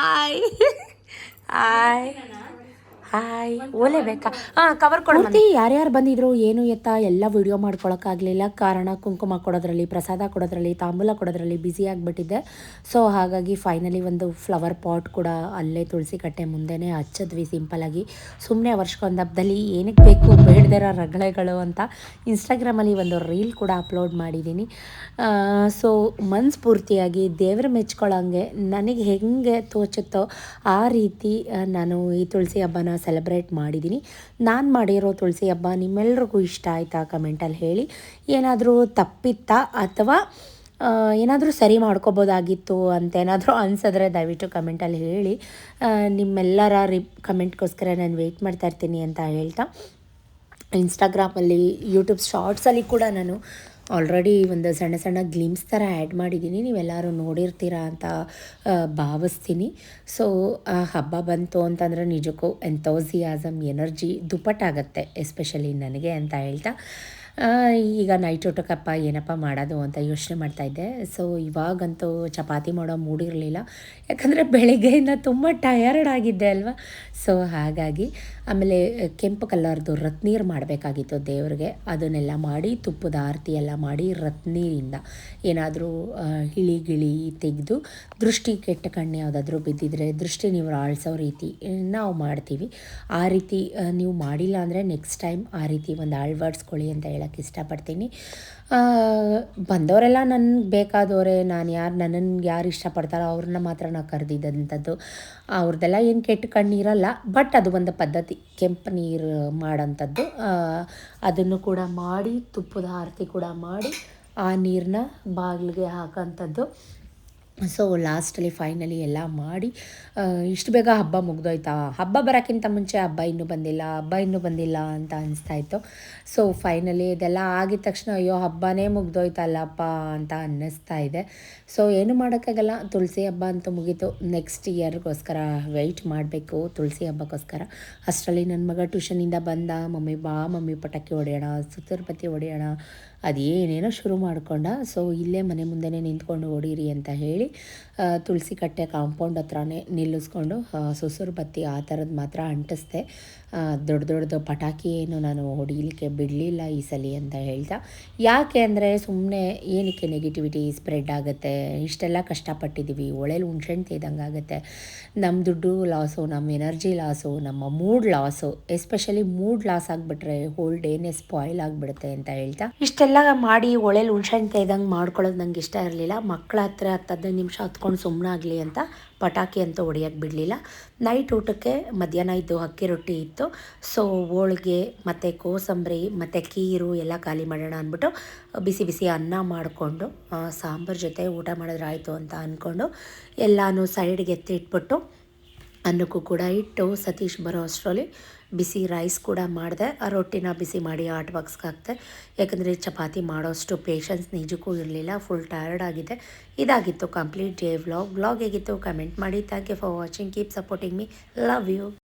ಆಯ್ ಆಯ್ ಹಾಯ್. ಓಲೆ ಬೇಕಾ? ಕವರ್ ಕೊಡ್ತಿ. ಯಾರ್ಯಾರು ಬಂದಿದ್ರು ಏನು ಎತ್ತ ಎಲ್ಲ ವಿಡಿಯೋ ಮಾಡ್ಕೊಳಕ್ಕಾಗಲಿಲ್ಲ. ಕಾರಣ ಕುಂಕುಮ ಕೊಡೋದ್ರಲ್ಲಿ, ಪ್ರಸಾದ ಕೊಡೋದ್ರಲ್ಲಿ, ತಾಂಬೂಲ ಕೊಡೋದ್ರಲ್ಲಿ ಬ್ಯುಸಿ ಆಗಿಬಿಟ್ಟಿದ್ದೆ. ಸೊ ಹಾಗಾಗಿ ಫೈನಲಿ ಒಂದು ಫ್ಲವರ್ ಪಾಟ್ ಕೂಡ ಅಲ್ಲೇ ತುಳಸಿ ಕಟ್ಟೆ ಮುಂದೆನೇ ಹಚ್ಚಿದ್ವಿ ಸಿಂಪಲಾಗಿ. ಸುಮ್ಮನೆ ವರ್ಷಕ್ಕೊಂದು ಹಬ್ಬದಲ್ಲಿ ಏನಕ್ಕೆ ಬೇಕು ಬೇಡದಿರೋ ರಗಳೆಗಳು ಅಂತ ಇನ್ಸ್ಟಾಗ್ರಾಮಲ್ಲಿ ಒಂದು ರೀಲ್ ಕೂಡ ಅಪ್ಲೋಡ್ ಮಾಡಿದ್ದೀನಿ. ಸೊ ಮನಸ್ಫೂರ್ತಿಯಾಗಿ ದೇವ್ರ ಮೆಚ್ಕೊಳ್ಳೋಂಗೆ ನನಗೆ ಹೆಂಗೆ ತೋಚುತ್ತೋ ಆ ರೀತಿ ನಾನು ಈ ತುಳಸಿ ಹಬ್ಬನ ಸೆಲೆಬ್ರೇಟ್ ಮಾಡಿದ್ದೀನಿ. ನಾನು ಮಾಡಿರೋ ತುಳಸಿ ಹಬ್ಬ ನಿಮ್ಮೆಲ್ರಿಗೂ ಇಷ್ಟ ಆಯಿತಾ? ಕಮೆಂಟಲ್ಲಿ ಹೇಳಿ. ಏನಾದರೂ ತಪ್ಪಿತ್ತಾ ಅಥವಾ ಏನಾದರೂ ಸರಿ ಮಾಡ್ಕೋಬೋದಾಗಿತ್ತು ಅಂತ ಏನಾದರೂ ಅನಿಸಿದ್ರೆ ದಯವಿಟ್ಟು ಕಮೆಂಟಲ್ಲಿ ಹೇಳಿ. ನಿಮ್ಮೆಲ್ಲರ ಕಮೆಂಟ್ಗೋಸ್ಕರ ನಾನು ವೆಯ್ಟ್ ಮಾಡ್ತಾ ಇರ್ತೀನಿ ಅಂತ ಹೇಳ್ತಾ, ಇನ್ಸ್ಟಾಗ್ರಾಮಲ್ಲಿ ಯೂಟ್ಯೂಬ್ ಶಾರ್ಟ್ಸಲ್ಲಿ ಕೂಡ ನಾನು ಆಲ್ರೆಡಿ ಒಂದು ಸಣ್ಣ ಸಣ್ಣ ಗ್ಲಿಮ್ಸ್ ಥರ ಆ್ಯಡ್ ಮಾಡಿದ್ದೀನಿ. ನೀವೆಲ್ಲರೂ ನೋಡಿರ್ತೀರ ಅಂತ ಭಾವಿಸ್ತೀನಿ. ಸೊ ಹಬ್ಬ ಬಂತು ಅಂತಂದರೆ ನಿಜಕ್ಕೂ ಎಂಥೋಸಿಯಾಸಮ್ ಎನರ್ಜಿ ದುಪ್ಪಟ್ಟಾಗತ್ತೆ, ಎಸ್ಪೆಷಲಿ ನನಗೆ ಅಂತ ಹೇಳ್ತಾ, ಈಗ ನೈಟ್ ಊಟಕ್ಕಪ್ಪ ಏನಪ್ಪ ಮಾಡೋದು ಅಂತ ಯೋಚನೆ ಮಾಡ್ತಾಯಿದ್ದೆ. ಸೊ ಇವಾಗಂತೂ ಚಪಾತಿ ಮಾಡೋ ಮೂಡಿರಲಿಲ್ಲ, ಯಾಕಂದರೆ ಬೆಳಗ್ಗೆಯಿಂದ ತುಂಬ ಟಯರ್ಡ್ ಆಗಿದ್ದೆ ಅಲ್ವಾ. ಸೊ ಹಾಗಾಗಿ ಆಮೇಲೆ ಕೆಂಪು ಕಲರ್ದು ರತ್ನೀರು ಮಾಡಬೇಕಾಗಿತ್ತು ದೇವ್ರಿಗೆ. ಅದನ್ನೆಲ್ಲ ಮಾಡಿ ತುಪ್ಪದ ಆರತಿ ಎಲ್ಲ ಮಾಡಿ ರತ್ನೀರಿಂದ ಏನಾದರೂ ಇಳಿ ಗಿಳಿ ತೆಗೆದು ದೃಷ್ಟಿ ಕೆಟ್ಟ ಕಣ್ಣು ಯಾವುದಾದ್ರೂ ಬಿದ್ದಿದ್ರೆ ದೃಷ್ಟಿ ನೀವು ಆಳಿಸೋ ರೀತಿ ನಾವು ಮಾಡ್ತೀವಿ. ಆ ರೀತಿ ನೀವು ಮಾಡಿಲ್ಲ ಅಂದರೆ ನೆಕ್ಸ್ಟ್ ಟೈಮ್ ಆ ರೀತಿ ಒಂದು ಅಳವಡಿಸ್ಕೊಳ್ಳಿ ಅಂತ ಹೇಳೋಕ್ಕೆ ಇಷ್ಟಪಡ್ತೀನಿ. ಬಂದವರೆಲ್ಲ ನನಗೆ ಬೇಕಾದವರೇ. ನಾನು ನನ್ನನ್ನು ಯಾರು ಇಷ್ಟಪಡ್ತಾರೋ ಅವ್ರನ್ನ ಮಾತ್ರ ನಾವು ಕರೆದಿದ್ದಂಥದ್ದು. ಅವ್ರದ್ದೆಲ್ಲ ಏನು ಕೆಟ್ಟ ಕಣ್ಣೀರಲ್ಲ, ಬಟ್ ಅದು ಒಂದು ಪದ್ಧತಿ, ಕೆಂಪು ನೀರು ಮಾಡೋಂಥದ್ದು. ಅದನ್ನು ಕೂಡ ಮಾಡಿ ತುಪ್ಪದ ಆರತಿ ಕೂಡ ಮಾಡಿ ಆ ನೀರನ್ನ ಬಾಗಿಲಿಗೆ ಹಾಕೋಂಥದ್ದು. ಸೊ ಲಾಸ್ಟಲ್ಲಿ ಫೈನಲಿ ಎಲ್ಲ ಮಾಡಿ ಇಷ್ಟು ಬೇಗ ಹಬ್ಬ ಮುಗ್ದೋಯ್ತಾ, ಹಬ್ಬ ಬರೋಕ್ಕಿಂತ ಮುಂಚೆ ಹಬ್ಬ ಇನ್ನೂ ಬಂದಿಲ್ಲ ಅಂತ ಅನಿಸ್ತಾಯಿತ್ತು. ಸೊ ಫೈನಲಿ ಇದೆಲ್ಲ ಆಗಿದ ತಕ್ಷಣ ಅಯ್ಯೋ ಹಬ್ಬನೇ ಮುಗ್ದೋಯ್ತಲ್ಲಪ್ಪ ಅಂತ ಅನ್ನಿಸ್ತಾ ಇದೆ. ಸೊ ಏನು ಮಾಡೋಕ್ಕಾಗಲ್ಲ, ತುಳಸಿ ಹಬ್ಬ ಅಂತೂ ಮುಗೀತು. ನೆಕ್ಸ್ಟ್ ಇಯರ್ಗೋಸ್ಕರ ವೆಯ್ಟ್ ಮಾಡಬೇಕು ತುಳಸಿ ಹಬ್ಬಕ್ಕೋಸ್ಕರ. ಅಷ್ಟರಲ್ಲಿ ನನ್ನ ಮಗ ಟ್ಯೂಷನಿಂದ ಬಂದ, ಮಮ್ಮಿ ಪಟಾಕಿ ಹೊಡೆಯೋಣ, ಸುತ್ತೂರು ಹೊಡೆಯೋಣ, ಅದೇನೇನೋ ಶುರು ಮಾಡಿಕೊಂಡ. ಸೊ ಇಲ್ಲೇ ಮನೆ ಮುಂದೆನೇ ನಿಂತ್ಕೊಂಡು ಹೊಡೀರಿ ಅಂತ ಹೇಳಿ ತುಳಸಿ ಕಟ್ಟೆ ಕಾಂಪೌಂಡ್ ಹತ್ರನೇ ನಿಲ್ಲಿಸ್ಕೊಂಡು ಸುಸುರು ಬತ್ತಿ ಆ ಥರದ್ದು ಮಾತ್ರ ಅಂಟಿಸ್ದೆ. ದೊಡ್ಡದು ಪಟಾಕಿ ಏನು ನಾನು ಹೊಡೀಲಿಕ್ಕೆ ಬಿಡಲಿಲ್ಲ ಈ ಸಲ ಅಂತ ಹೇಳ್ತಾ. ಯಾಕೆ ಅಂದರೆ ಸುಮ್ಮನೆ ಏನಕ್ಕೆ ನೆಗೆಟಿವಿಟಿ ಸ್ಪ್ರೆಡ್ ಆಗುತ್ತೆ, ಇಷ್ಟೆಲ್ಲ ಕಷ್ಟಪಟ್ಟಿದ್ದೀವಿ, ಒಳ್ಳೆಯಲ್ಲಿ ಹುಣ್ಸೆಹಣ್ಣು ತೆಯ್ದಂಗೆ ಆಗುತ್ತೆ. ನಮ್ಮ ದುಡ್ಡು ಲಾಸು, ನಮ್ಮ ಎನರ್ಜಿ ಲಾಸು, ನಮ್ಮ mood loss, especially mood loss ಆಗಿಬಿಟ್ರೆ ಹೋಲ್ ಡೇನೇ ಸ್ಪಾಯ್ಲ್ ಆಗಿಬಿಡುತ್ತೆ ಅಂತ ಹೇಳ್ತಾ ಇಷ್ಟೆಲ್ಲ ಮಾಡಿ ಒಳ್ಳೆಯಲ್ಲಿ ಹುಣ್ಸೆಹಣ್ಣು ತೆಯ್ದಂಗೆ ಮಾಡ್ಕೊಳ್ಳೋದು ನಂಗೆ ಇಷ್ಟ ಇರಲಿಲ್ಲ. ಮಕ್ಕಳ ಹತ್ರ 10-15 ನಿಮಿಷ ಹತ್ಕೊಂಡು ಸುಮ್ಮನಾಗಲಿ ಅಂತ ಪಟಾಕಿ ಅಂತೂ ಹೊಡೆಯೋಕ್ಕೆ ಬಿಡಲಿಲ್ಲ. ನೈಟ್ ಊಟಕ್ಕೆ ಮಧ್ಯಾಹ್ನ ಇದ್ದು ಅಕ್ಕಿ ರೊಟ್ಟಿ ಇತ್ತು. ಸೊ ಹೋಳಿಗೆ ಮತ್ತು ಕೋಸಂಬರಿ ಮತ್ತು ಕೀರು ಎಲ್ಲ ಖಾಲಿ ಮಾಡೋಣ ಅಂದ್ಬಿಟ್ಟು ಬಿಸಿ ಅನ್ನ ಮಾಡಿಕೊಂಡು ಸಾಂಬಾರು ಜೊತೆ ಊಟ ಮಾಡಿದ್ರೆ ಆಯಿತು ಅಂತ ಅಂದ್ಕೊಂಡು ಎಲ್ಲನೂ ಸೈಡ್ಗೆ ಎತ್ತಿಟ್ಬಿಟ್ಟು ಅನ್ನಕ್ಕೂ ಕೂಡ ಇಟ್ಟು ಸತೀಶ್ ಬರೋ ಅಷ್ಟರಲ್ಲಿ ಬಿಸಿ ರೈಸ್ ಕೂಡ ಮಾಡಿದೆ. ಆ ರೊಟ್ಟಿನ ಬಿಸಿ ಮಾಡಿ ಹಾಟ್ ಬಾಕ್ಸ್ಗೆ ಹಾಕ್ತೆ, ಯಾಕಂದರೆ ಚಪಾತಿ ಮಾಡೋಷ್ಟು ಪೇಷನ್ಸ್ ನಿಜಕ್ಕೂ ಇರಲಿಲ್ಲ, ಫುಲ್ ಟಯರ್ಡ್ ಆಗಿದೆ. ಇದಾಗಿತ್ತು ಕಂಪ್ಲೀಟ್ ಡೇ ವ್ಲಾಗ್ ಹೇಗಿತ್ತು ಕಮೆಂಟ್ ಮಾಡಿ. Thank you for watching, keep supporting me, love you.